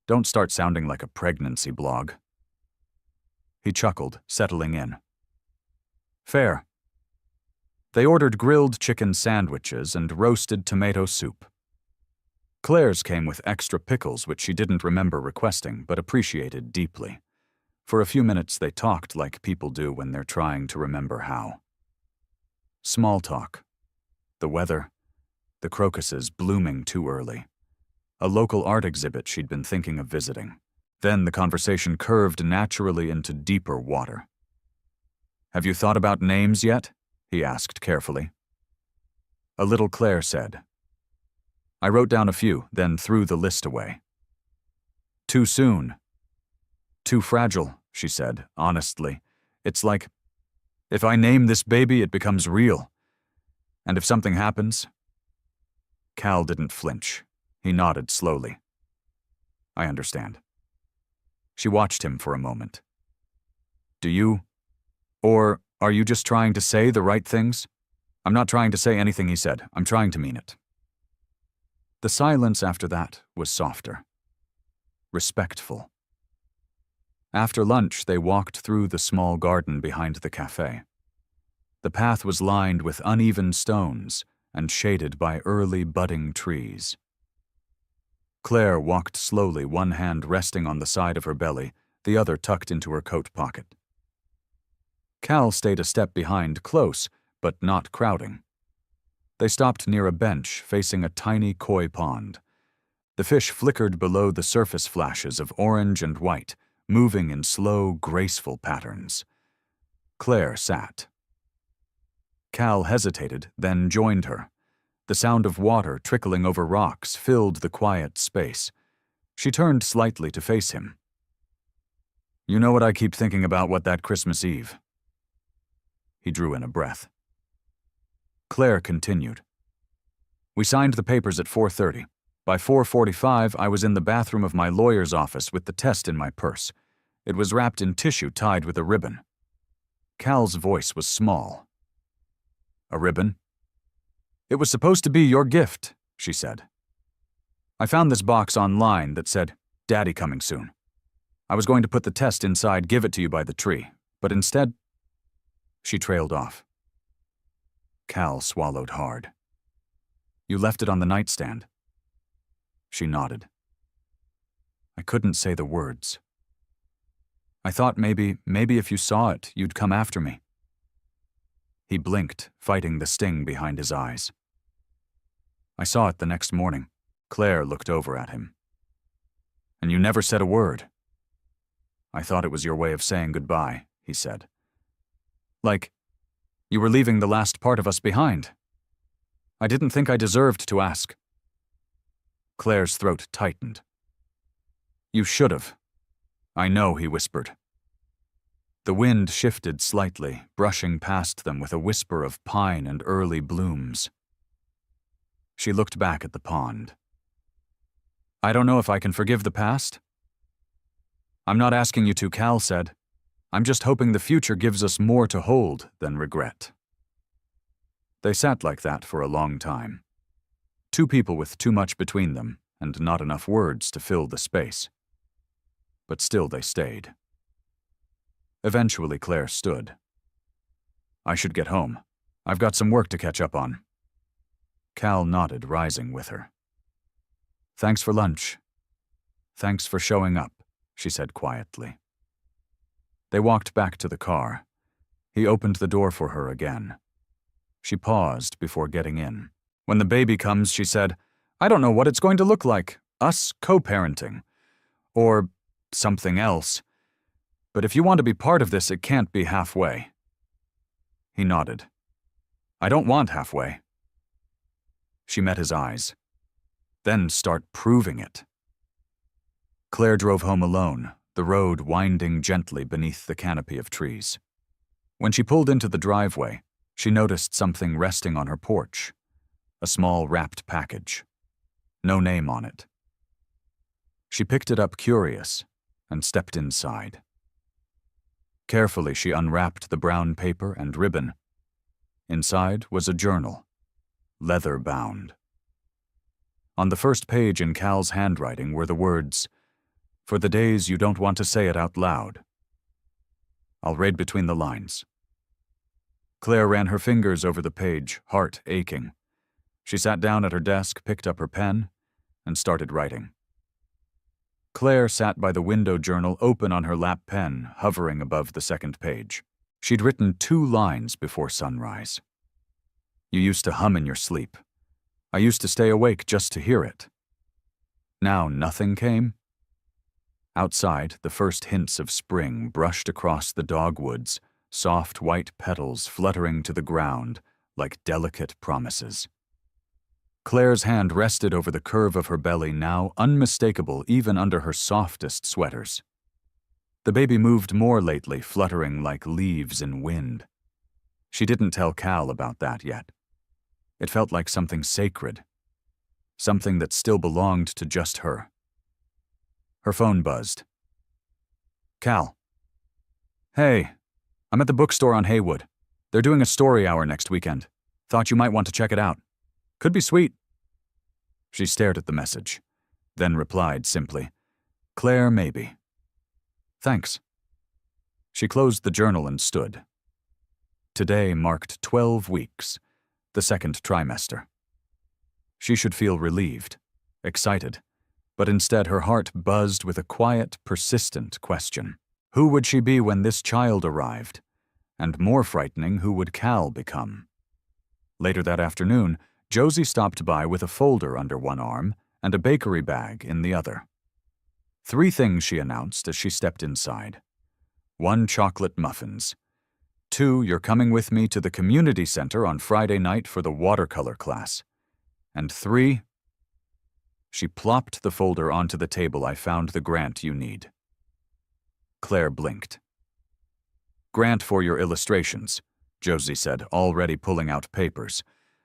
Don't start sounding like a pregnancy blog. He chuckled, settling in. Fair. They ordered grilled chicken sandwiches and roasted tomato soup. Claire's came with extra pickles, which she didn't remember requesting, but appreciated deeply. For a few minutes they talked like people do when they're trying to remember how. Small talk. The weather. The crocuses blooming too early. A local art exhibit she'd been thinking of visiting. Then the conversation curved naturally into deeper water. Have you thought about names yet? He asked carefully. A little Claire said. I wrote down a few, then threw the list away. Too soon. Too fragile, she said, honestly. It's like, if I name this baby, it becomes real. And if something happens? Cal didn't flinch. He nodded slowly. I understand. She watched him for a moment. Do you? Or are you just trying to say the right things? I'm not trying to say anything, he said. I'm trying to mean it. The silence after that was softer. Respectful. After lunch, they walked through the small garden behind the cafe. The path was lined with uneven stones and shaded by early budding trees. Claire walked slowly, one hand resting on the side of her belly, the other tucked into her coat pocket. Cal stayed a step behind, close, but not crowding. They stopped near a bench facing a tiny koi pond. The fish flickered below the surface flashes of orange and white, moving in slow, graceful patterns. Claire sat. Cal hesitated, then joined her. The sound of water trickling over rocks filled the quiet space. She turned slightly to face him. You know what I keep thinking about that Christmas Eve? He drew in a breath. Claire continued. We signed the papers at 4:30. By 4:45, I was in the bathroom of my lawyer's office with the test in my purse. It was wrapped in tissue tied with a ribbon. Cal's voice was small. A ribbon? It was supposed to be your gift, she said. I found this box online that said, Daddy coming soon. I was going to put the test inside, give it to you by the tree, but instead, she trailed off. Cal swallowed hard. You left it on the nightstand. She nodded. I couldn't say the words. I thought maybe if you saw it, you'd come after me. He blinked, fighting the sting behind his eyes. I saw it the next morning. Claire looked over at him. And you never said a word. I thought it was your way of saying goodbye, he said. Like, you were leaving the last part of us behind. I didn't think I deserved to ask. Claire's throat tightened. You should have. I know, he whispered. The wind shifted slightly, brushing past them with a whisper of pine and early blooms. She looked back at the pond. I don't know if I can forgive the past. I'm not asking you to, Cal said. I'm just hoping the future gives us more to hold than regret. They sat like that for a long time. Two people with too much between them and not enough words to fill the space. But still they stayed. Eventually Claire stood. I should get home. I've got some work to catch up on. Cal nodded, rising with her. Thanks for lunch. Thanks for showing up, she said quietly. They walked back to the car. He opened the door for her again. She paused before getting in. When the baby comes, she said, I don't know what it's going to look like. Us co-parenting. Or something else. But if you want to be part of this, it can't be halfway. He nodded. I don't want halfway. She met his eyes. Then start proving it. Claire drove home alone, the road winding gently beneath the canopy of trees. When she pulled into the driveway, she noticed something resting on her porch. A small wrapped package. No name on it. She picked it up curious and stepped inside. Carefully, she unwrapped the brown paper and ribbon. Inside was a journal, leather-bound. On the first page in Cal's handwriting were the words, "For the days you don't want to say it out loud." I'll read between the lines. Claire ran her fingers over the page, heart aching. She sat down at her desk, picked up her pen, and started writing. Claire sat by the window journal open on her lap pen, hovering above the second page. She'd written 2 lines before sunrise. You used to hum in your sleep. I used to stay awake just to hear it. Now nothing came. Outside, the first hints of spring brushed across the dogwoods, soft white petals fluttering to the ground like delicate promises. Claire's hand rested over the curve of her belly, now unmistakable even under her softest sweaters. The baby moved more lately, fluttering like leaves in wind. She didn't tell Cal about that yet. It felt like something sacred, something that still belonged to just her. Her phone buzzed. Cal. Hey, I'm at the bookstore on Haywood. They're doing a story hour next weekend. Thought you might want to check it out. Could be sweet. She stared at the message, then replied simply, Claire, maybe. Thanks. She closed the journal and stood. Today marked 12 weeks, the second trimester. She should feel relieved, excited, but instead her heart buzzed with a quiet, persistent question. Who would she be when this child arrived? And more frightening, who would Cal become? Later that afternoon, Josie stopped by with a folder under one arm and a bakery bag in the other. 3 things she announced as she stepped inside. 1, chocolate muffins. 2, you're coming with me to the community center on Friday night for the watercolor class. And 3, she plopped the folder onto the table. I found the grant you need. Claire blinked. Grant for your illustrations, Josie said, already pulling out papers.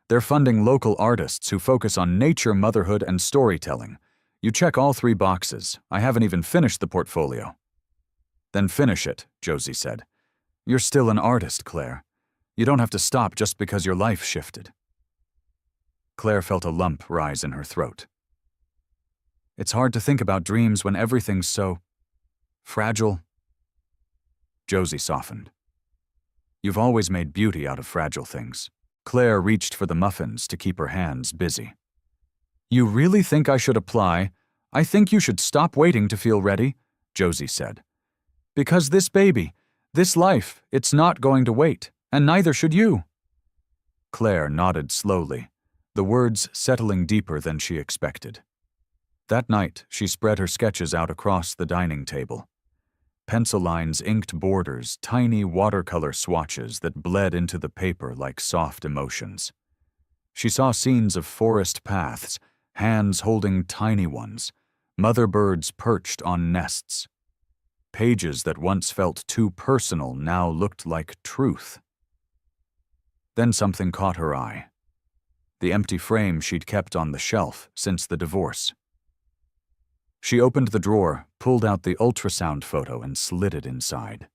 They're funding local artists who focus on nature, motherhood, and storytelling. You check all 3 boxes. I haven't even finished the portfolio. Then finish it, Josie said. You're still an artist, Claire. You don't have to stop just because your life shifted. Claire felt a lump rise in her throat. It's hard to think about dreams when everything's so fragile. Josie softened. You've always made beauty out of fragile things. Claire reached for the muffins to keep her hands busy. You really think I should apply? I think you should stop waiting to feel ready, Josie said. Because this baby, this life, it's not going to wait, and neither should you. Claire nodded slowly, the words settling deeper than she expected. That night, she spread her sketches out across the dining table. Pencil lines, inked borders, tiny watercolor swatches that bled into the paper like soft emotions. She saw scenes of forest paths, hands holding tiny ones, mother birds perched on nests. Pages that once felt too personal now looked like truth. Then something caught her eye. The empty frame she'd kept on the shelf since the divorce. She opened the drawer, pulled out the ultrasound photo, and slid it inside.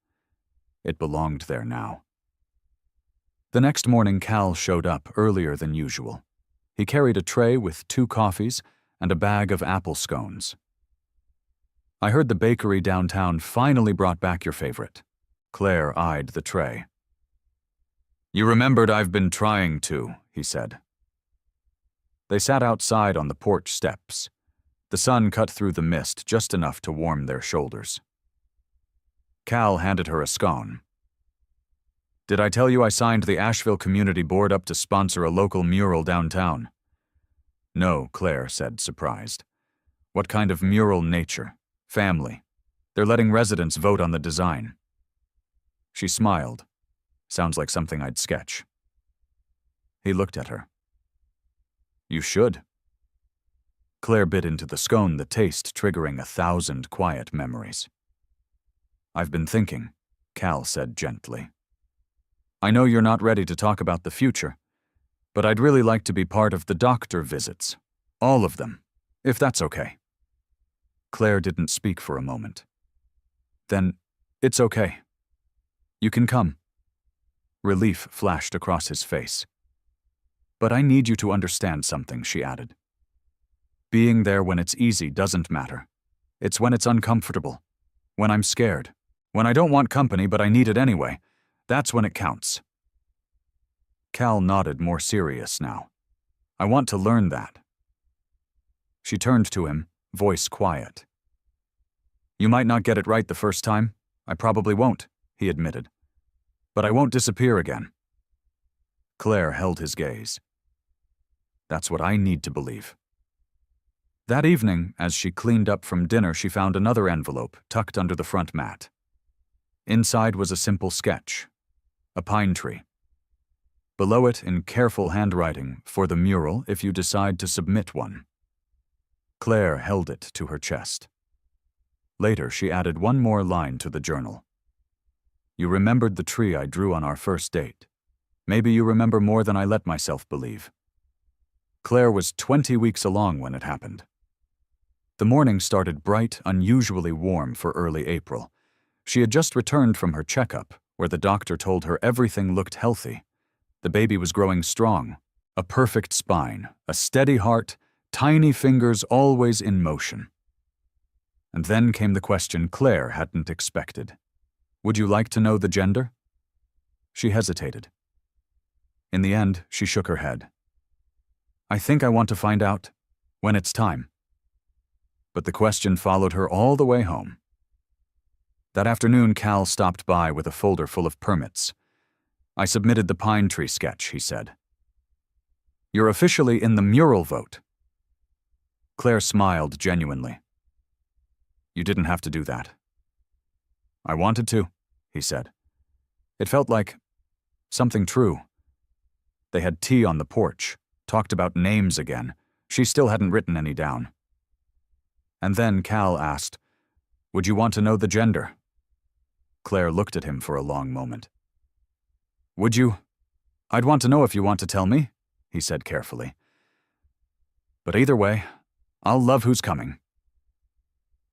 It belonged there now. The next morning, Cal showed up earlier than usual. He carried a tray with 2 coffees and a bag of apple scones. I heard the bakery downtown finally brought back your favorite. Claire eyed the tray. You remembered I've been trying to, he said. They sat outside on the porch steps. The sun cut through the mist just enough to warm their shoulders. Cal handed her a scone. Did I tell you I signed the Asheville Community Board up to sponsor a local mural downtown? No, Claire said, surprised. What kind of mural? Nature? Family? They're letting residents vote on the design. She smiled. Sounds like something I'd sketch. He looked at her. You should. Claire bit into the scone, the taste triggering 1,000 quiet memories. I've been thinking, Cal said gently. I know you're not ready to talk about the future, but I'd really like to be part of the doctor visits. All of them, if that's okay. Claire didn't speak for a moment. Then, it's okay. You can come." Relief flashed across his face. "But I need you to understand something," she added. "Being there when it's easy doesn't matter. It's when it's uncomfortable, when I'm scared, when I don't want company but I need it anyway. That's when it counts." Cal nodded, more serious now. "I want to learn that." She turned to him, voice quiet. "You might not get it right the first time. I probably won't," he admitted. "But I won't disappear again." Claire held his gaze. "That's what I need to believe." That evening, as she cleaned up from dinner, she found another envelope tucked under the front mat. Inside was a simple sketch, a pine tree. Below it, in careful handwriting, "For the mural if you decide to submit one." Claire held it to her chest. Later, she added one more line to the journal. "You remembered the tree I drew on our first date. Maybe you remember more than I let myself believe." Claire was 20 weeks along when it happened. The morning started bright, unusually warm for early April. She had just returned from her checkup, where the doctor told her everything looked healthy. The baby was growing strong, a perfect spine, a steady heart, tiny fingers always in motion. And then came the question Claire hadn't expected. "Would you like to know the gender?" She hesitated. In the end, she shook her head. "I think I want to find out when it's time." But the question followed her all the way home. That afternoon, Cal stopped by with a folder full of permits. "I submitted the pine tree sketch," he said. "You're officially in the mural vote." Claire smiled genuinely. "You didn't have to do that." "I wanted to," he said. It felt like something true. They had tea on the porch, talked about names again. She still hadn't written any down. And then Cal asked, "Would you want to know the gender?" Claire looked at him for a long moment. "Would you? I'd want to know if you want to tell me," he said carefully. "But either way, I'll love who's coming."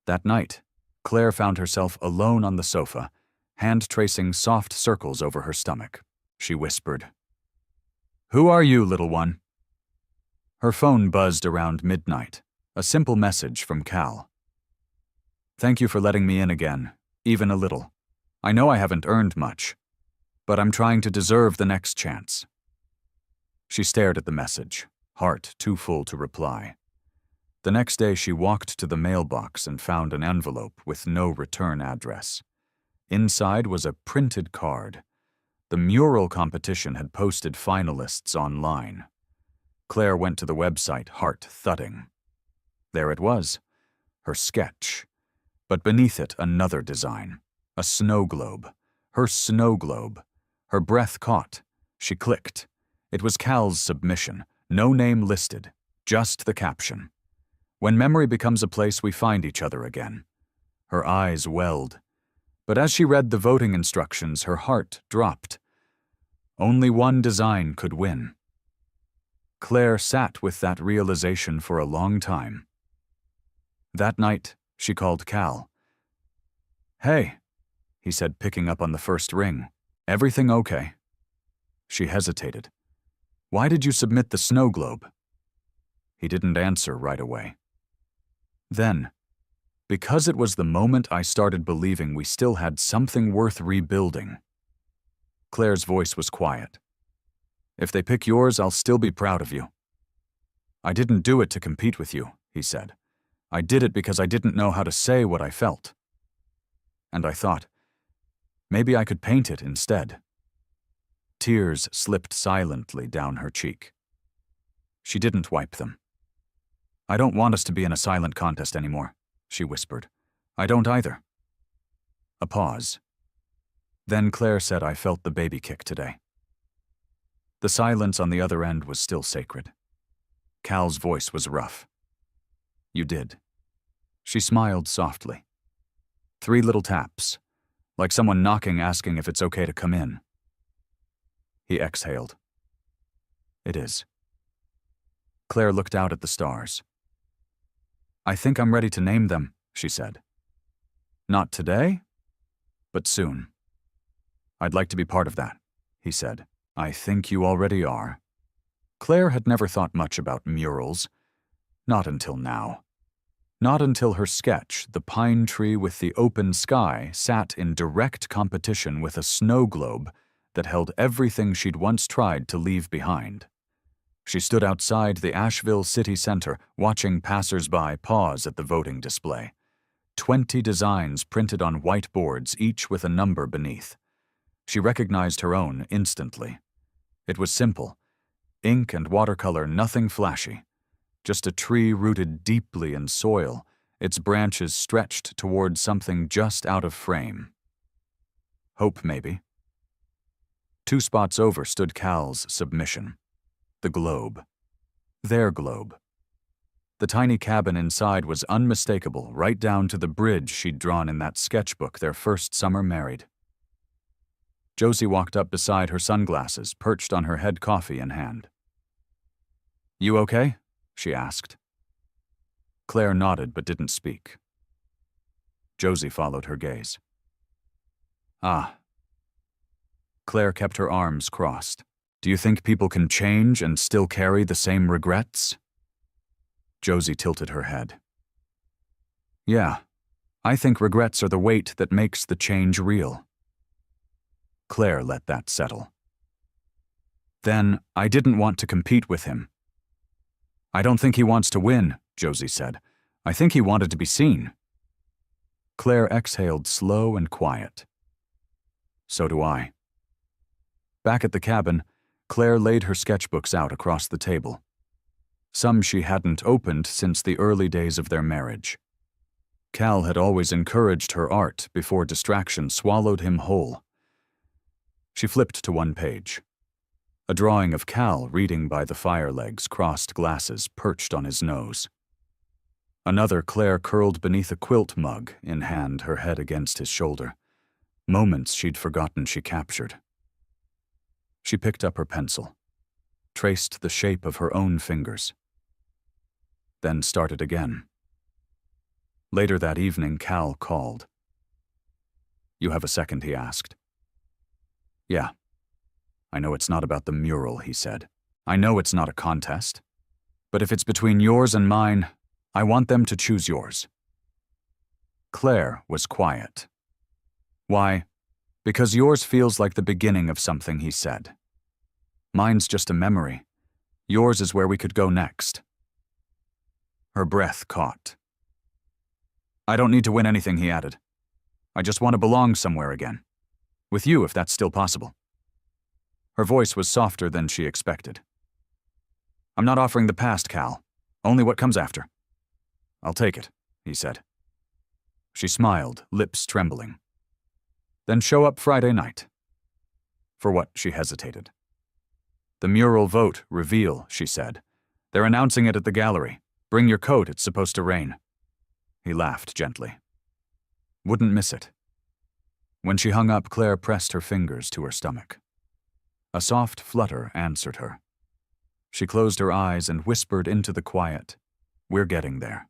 That night, Claire found herself alone on the sofa, hand tracing soft circles over her stomach. She whispered, "Who are you, little one?" Her phone buzzed around midnight, a simple message from Cal. "Thank you for letting me in again, even a little. I know I haven't earned much, but I'm trying to deserve the next chance." She stared at the message, heart too full to reply. The next day she walked to the mailbox and found an envelope with no return address. Inside was a printed card. The mural competition had posted finalists online. Claire went to the website, heart thudding. There it was, her sketch. But beneath it, another design. A snow globe. Her snow globe. Her breath caught. She clicked. It was Cal's submission. No name listed. Just the caption. "When memory becomes a place we find each other again." Her eyes welled. But as she read the voting instructions, her heart dropped. Only one design could win. Claire sat with that realization for a long time. That night, she called Cal. "Hey," he said, picking up on the first ring. "Everything okay?" She hesitated. "Why did you submit the snow globe?" He didn't answer right away. Then, "Because it was the moment I started believing we still had something worth rebuilding." Claire's voice was quiet. "If they pick yours, I'll still be proud of you." "I didn't do it to compete with you," he said. "I did it because I didn't know how to say what I felt. And I thought, maybe I could paint it instead." Tears slipped silently down her cheek. She didn't wipe them. "I don't want us to be in a silent contest anymore," she whispered. "I don't either." A pause. Then Claire said, "I felt the baby kick today." The silence on the other end was still sacred. Cal's voice was rough. "You did." She smiled softly. 3 little taps, like someone knocking asking if it's okay to come in. He exhaled. "It is." Claire looked out at the stars. "I think I'm ready to name them," she said. "Not today, but soon. I'd like to be part of that, he said. I think you already are. Claire had never thought much about murals. Not until now. Not until her sketch, the pine tree with the open sky, sat in direct competition with a snow globe that held everything she'd once tried to leave behind. She stood outside the Asheville city center, watching passers-by pause at the voting display. 20 designs printed on white boards, each with a number beneath. She recognized her own instantly. It was simple. Ink and watercolor, nothing flashy. Just a tree rooted deeply in soil, its branches stretched toward something just out of frame. Hope, maybe. 2 spots over stood Cal's submission. The globe. Their globe. The tiny cabin inside was unmistakable, right down to the bridge she'd drawn in that sketchbook their first summer married. Josie walked up beside her sunglasses, perched on her head, coffee in hand. You okay? She asked. Claire nodded but didn't speak. Josie followed her gaze. Ah. Claire kept her arms crossed. Do you think people can change and still carry the same regrets? Josie tilted her head. Yeah, I think regrets are the weight that makes the change real. Claire let that settle. Then, I didn't want to compete with him. I don't think he wants to win, Josie said. I think he wanted to be seen. Claire exhaled, slow and quiet. So do I. Back at the cabin, Claire laid her sketchbooks out across the table. Some she hadn't opened since the early days of their marriage. Cal had always encouraged her art before distraction swallowed him whole. She flipped to one page. A drawing of Cal reading by the fire legs, crossed glasses perched on his nose. Another, Claire curled beneath a quilt mug, in hand, her head against his shoulder. Moments she'd forgotten she captured. She picked up her pencil, traced the shape of her own fingers, then started again. Later that evening, Cal called. You have a second, he asked. Yeah. I know it's not about the mural, he said. I know it's not a contest. But if it's between yours and mine, I want them to choose yours. Claire was quiet. Why? Because yours feels like the beginning of something, he said. Mine's just a memory. Yours is where we could go next. Her breath caught. I don't need to win anything, he added. I just want to belong somewhere again. With you, if that's still possible. Her voice was softer than she expected. I'm not offering the past, Cal. Only what comes after. I'll take it, he said. She smiled, lips trembling. Then show up Friday night. For what? She hesitated. The mural vote reveal, she said. They're announcing it at the gallery. Bring your coat, it's supposed to rain. He laughed gently. Wouldn't miss it. When she hung up, Claire pressed her fingers to her stomach. A soft flutter answered her. She closed her eyes and whispered into the quiet, We're getting there.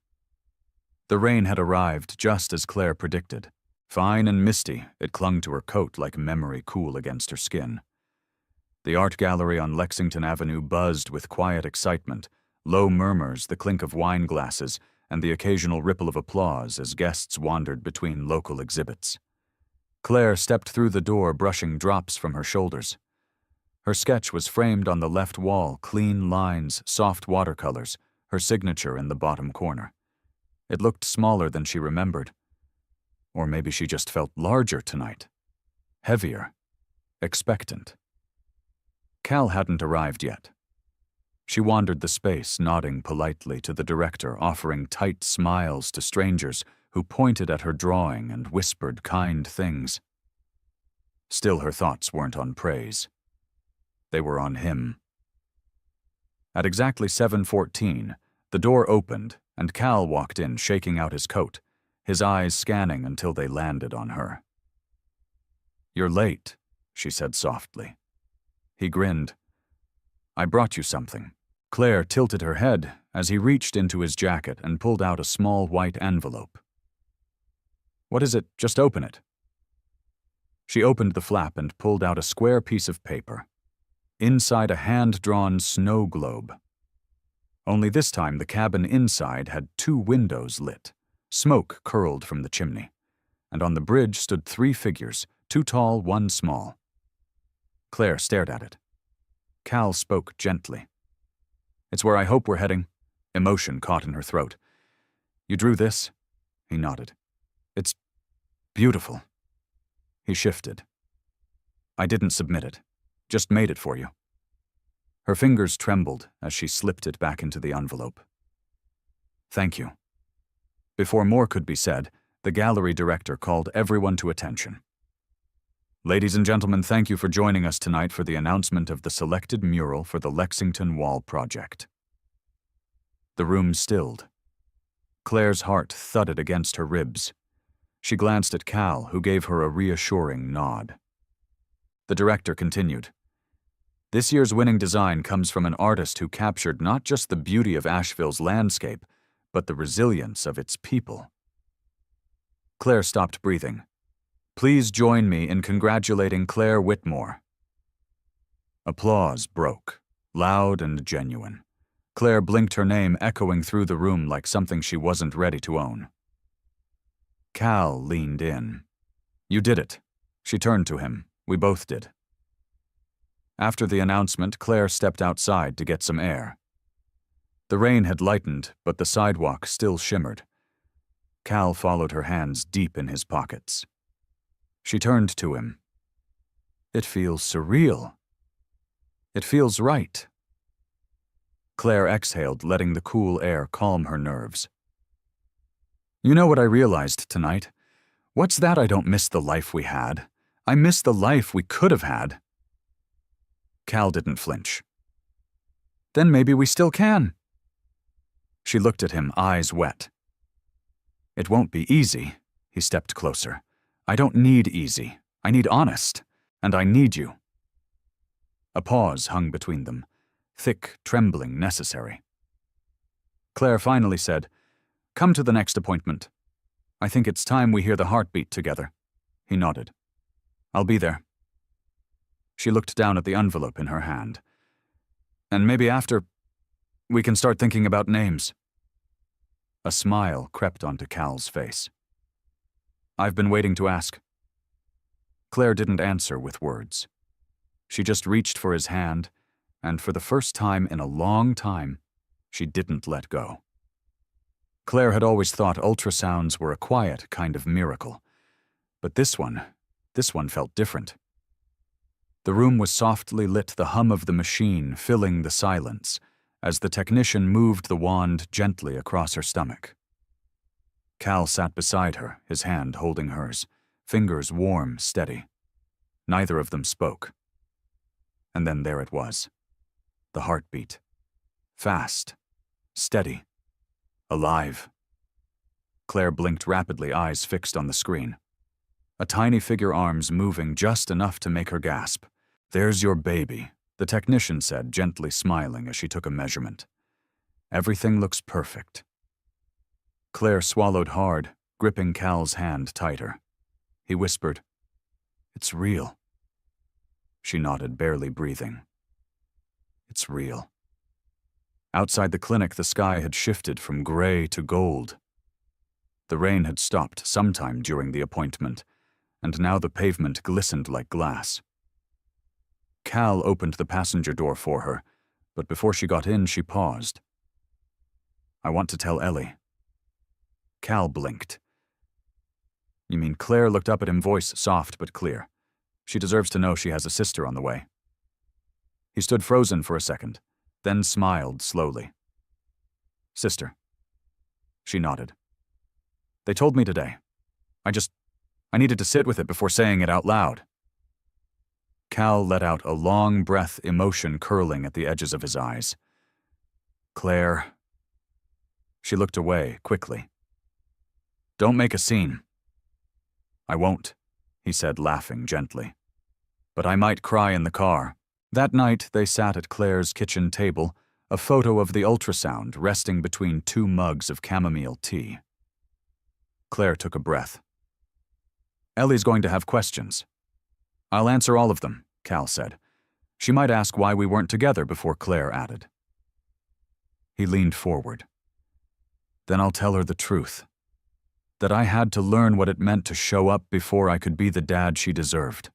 The rain had arrived just as Claire predicted. Fine and misty, it clung to her coat like memory cool against her skin. The art gallery on Lexington Avenue buzzed with quiet excitement, low murmurs, the clink of wine glasses, and the occasional ripple of applause as guests wandered between local exhibits. Claire stepped through the door, brushing drops from her shoulders. Her sketch was framed on the left wall, clean lines, soft watercolors, her signature in the bottom corner. It looked smaller than she remembered. Or maybe she just felt larger tonight. Heavier. Expectant. Cal hadn't arrived yet. She wandered the space, nodding politely to the director, offering tight smiles to strangers who pointed at her drawing and whispered kind things. Still, her thoughts weren't on praise. They were on him. At exactly 7:14, the door opened and Cal walked in, shaking out his coat, his eyes scanning until they landed on her. You're late, she said softly. He grinned. I brought you something. Claire tilted her head as he reached into his jacket and pulled out a small white envelope. What is it? Just open it. She opened the flap and pulled out a square piece of paper. Inside a hand-drawn snow globe. Only this time the cabin inside had 2 windows lit. Smoke curled from the chimney. And on the bridge stood 3 figures, 2 tall, 1 small. Claire stared at it. Cal spoke gently. "It's where I hope we're heading." Emotion caught in her throat. "You drew this?" He nodded. "It's beautiful." He shifted. "I didn't submit it. Just made it for you." Her fingers trembled as she slipped it back into the envelope. "Thank you." Before more could be said, the gallery director called everyone to attention. "Ladies and gentlemen, thank you for joining us tonight for the announcement of the selected mural for the Lexington Wall project." The room stilled. Claire's heart thudded against her ribs. She glanced at Cal, who gave her a reassuring nod. The director continued. "This year's winning design comes from an artist who captured not just the beauty of Asheville's landscape, but the resilience of its people." Claire stopped breathing. "Please join me in congratulating Claire Whitmore." Applause broke, loud and genuine. Claire blinked, her name echoing through the room like something she wasn't ready to own. Cal leaned in. "You did it." She turned to him. "We both did." After the announcement, Claire stepped outside to get some air. The rain had lightened, but the sidewalk still shimmered. Cal followed her hands deep in his pockets. She turned to him. "It feels surreal. It feels right." Claire exhaled, letting the cool air calm her nerves. "You know what I realized tonight? What's that? I don't miss the life we had. I miss the life we could have had." Cal didn't flinch. "Then maybe we still can." She looked at him, eyes wet. "It won't be easy." He stepped closer. "I don't need easy. I need honest. And I need you." A pause hung between them, thick, trembling, necessary. Claire finally said, "Come to the next appointment. I think it's time we hear the heartbeat together." He nodded. "I'll be there." She looked down at the envelope in her hand. "And maybe after, we can start thinking about names." A smile crept onto Cal's face. "I've been waiting to ask." Claire didn't answer with words. She just reached for his hand, and for the first time in a long time, she didn't let go. Claire had always thought ultrasounds were a quiet kind of miracle, but this one felt different. The room was softly lit, the hum of the machine filling the silence, as the technician moved the wand gently across her stomach. Cal sat beside her, his hand holding hers, fingers warm, steady. Neither of them spoke. And then there it was. The heartbeat. Fast. Steady. Alive. Claire blinked rapidly, eyes fixed on the screen. A tiny figure, arms moving just enough to make her gasp. "There's your baby," the technician said, gently smiling as she took a measurement. "Everything looks perfect." Claire swallowed hard, gripping Cal's hand tighter. He whispered, "It's real." She nodded, barely breathing. "It's real." Outside the clinic, the sky had shifted from gray to gold. The rain had stopped sometime during the appointment, and now the pavement glistened like glass. Cal opened the passenger door for her, but before she got in, she paused. "I want to tell Ellie." Cal blinked. "You mean?" Claire looked up at him, voice soft but clear. "She deserves to know she has a sister on the way." He stood frozen for a second, then smiled slowly. "Sister." She nodded. "They told me today. I needed to sit with it before saying it out loud." Cal let out a long breath, emotion curling at the edges of his eyes. "Claire." She looked away quickly. "Don't make a scene." "I won't," he said, laughing gently. "But I might cry in the car." That night they sat at Claire's kitchen table, a photo of the ultrasound resting between 2 mugs of chamomile tea. Claire took a breath. "Ellie's going to have questions." I'll answer all of them, Cal said. She might ask why we weren't together before Claire added. He leaned forward. Then I'll tell her the truth. That I had to learn what it meant to show up before I could be the dad she deserved.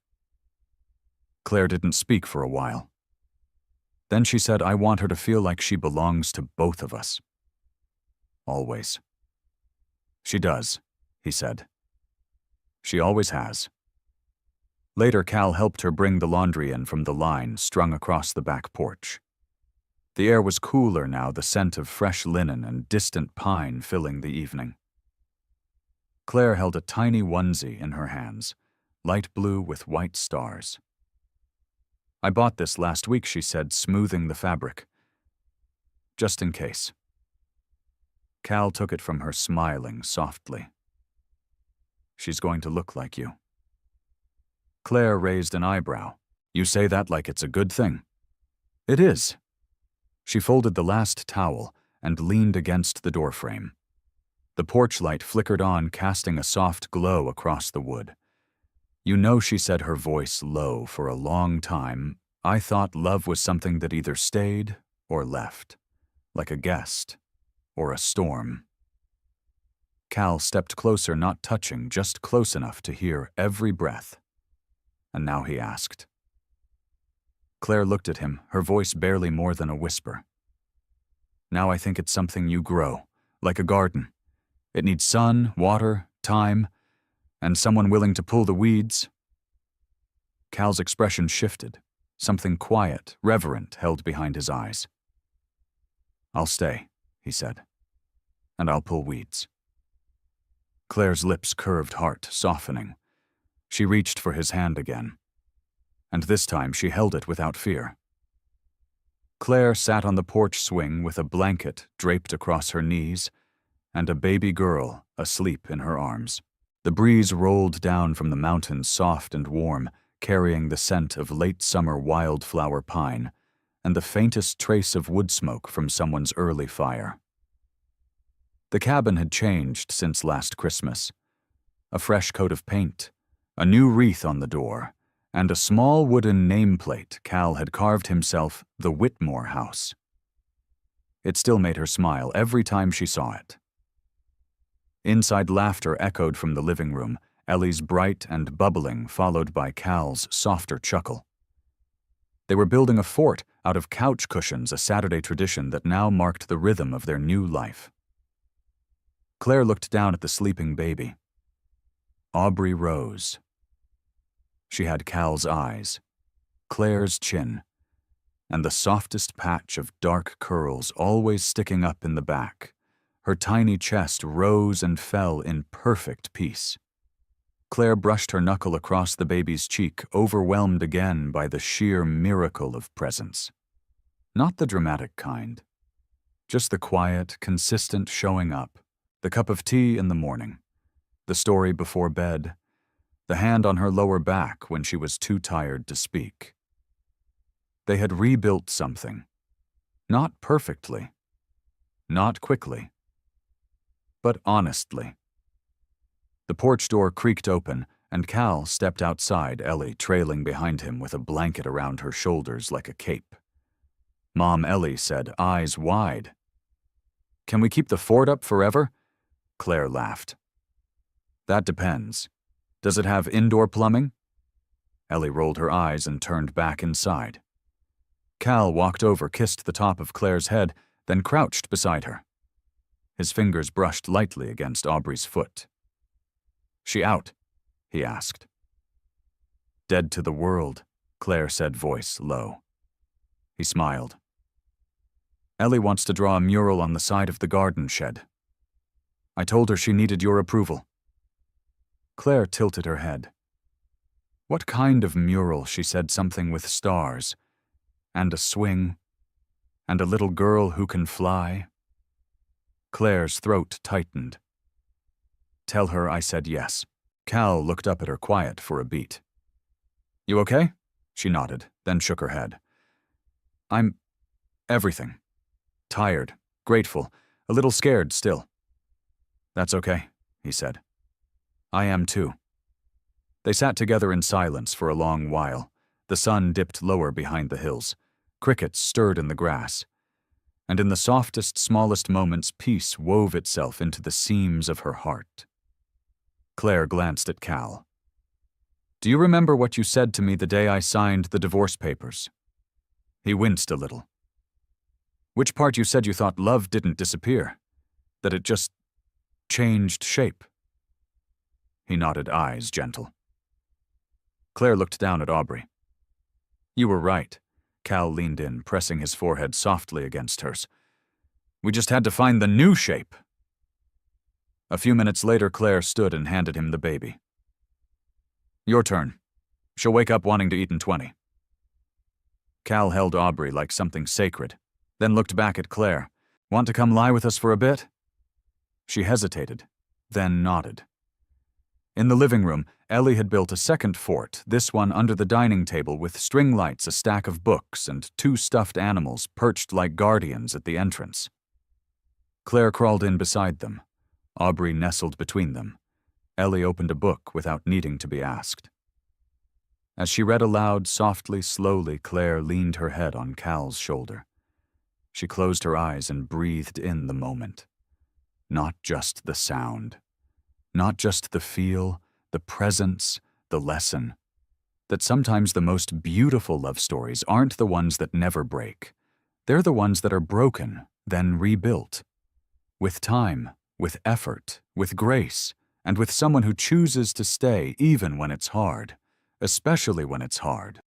Claire didn't speak for a while. Then she said, I want her to feel like she belongs to both of us. Always. She does, he said. She always has. Later, Cal helped her bring the laundry in from the line strung across the back porch. The air was cooler now, the scent of fresh linen and distant pine filling the evening. Claire held a tiny onesie in her hands, light blue with white stars. I bought this last week, she said, smoothing the fabric. Just in case. Cal took it from her, smiling softly. She's going to look like you. Claire raised an eyebrow. You say that like it's a good thing. It is. She folded the last towel and leaned against the doorframe. The porch light flickered on, casting a soft glow across the wood. You know, she said, her voice low, for a long time, I thought love was something that either stayed or left, like a guest or a storm. Cal stepped closer, not touching, just close enough to hear every breath. And now he asked. Claire looked at him, her voice barely more than a whisper. Now I think it's something you grow, like a garden. It needs sun, water, time, and someone willing to pull the weeds. Cal's expression shifted. Something quiet, reverent held behind his eyes. I'll stay, he said, and I'll pull weeds. Claire's lips curved, heart softening. She reached for his hand again, and this time she held it without fear. Claire sat on the porch swing with a blanket draped across her knees and a baby girl asleep in her arms. The breeze rolled down from the mountains, soft and warm, carrying the scent of late summer wildflower pine and the faintest trace of wood smoke from someone's early fire. The cabin had changed since last Christmas. A fresh coat of paint, a new wreath on the door, and a small wooden nameplate Cal had carved himself, the Whitmore House. It still made her smile every time she saw it. Inside, laughter echoed from the living room, Ellie's bright and bubbling, followed by Cal's softer chuckle. They were building a fort out of couch cushions, a Saturday tradition that now marked the rhythm of their new life. Claire looked down at the sleeping baby. Aubrey rose. She had Cal's eyes, Claire's chin, and the softest patch of dark curls always sticking up in the back. Her tiny chest rose and fell in perfect peace. Claire brushed her knuckle across the baby's cheek, overwhelmed again by the sheer miracle of presence. Not the dramatic kind, just the quiet, consistent showing up, the cup of tea in the morning, the story before bed, the hand on her lower back when she was too tired to speak. They had rebuilt something. Not perfectly, not quickly, but honestly. The porch door creaked open, and Cal stepped outside, Ellie trailing behind him with a blanket around her shoulders like a cape. Mom Ellie said, eyes wide. Can we keep the fort up forever? Claire laughed. That depends. Does it have indoor plumbing? Ellie rolled her eyes and turned back inside. Cal walked over, kissed the top of Claire's head, then crouched beside her. His fingers brushed lightly against Aubrey's foot. She out? He asked. Dead to the world, Claire said, voice low. He smiled. Ellie wants to draw a mural on the side of the garden shed. I told her she needed your approval. Claire tilted her head. What kind of mural? She said, something with stars, and a swing, and a little girl who can fly. Claire's throat tightened. Tell her I said yes. Cal looked up at her, quiet for a beat. You okay? She nodded, then shook her head. I'm everything. Tired, grateful, a little scared still. That's okay, he said. I am too. They sat together in silence for a long while. The sun dipped lower behind the hills. Crickets stirred in the grass. And in the softest, smallest moments, peace wove itself into the seams of her heart. Claire glanced at Cal. "Do you remember what you said to me the day I signed the divorce papers?" He winced a little. "Which part you said you thought love didn't disappear? That it just changed shape?" He nodded, eyes gentle. Claire looked down at Aubrey. "You were right." Cal leaned in, pressing his forehead softly against hers. "We just had to find the new shape." A few minutes later, Claire stood and handed him the baby. "Your turn. She'll wake up wanting to eat in 20. Cal held Aubrey like something sacred, then looked back at Claire. "Want to come lie with us for a bit?" She hesitated, then nodded. In the living room, Ellie had built a second fort, this one under the dining table with string lights, a stack of books, and 2 stuffed animals perched like guardians at the entrance. Claire crawled in beside them. Aubrey nestled between them. Ellie opened a book without needing to be asked. As she read aloud softly, slowly, Claire leaned her head on Cal's shoulder. She closed her eyes and breathed in the moment. Not just the sound. Not just the feel, the presence, the lesson. That sometimes the most beautiful love stories aren't the ones that never break. They're the ones that are broken, then rebuilt. With time, with effort, with grace, and with someone who chooses to stay even when it's hard, especially when it's hard.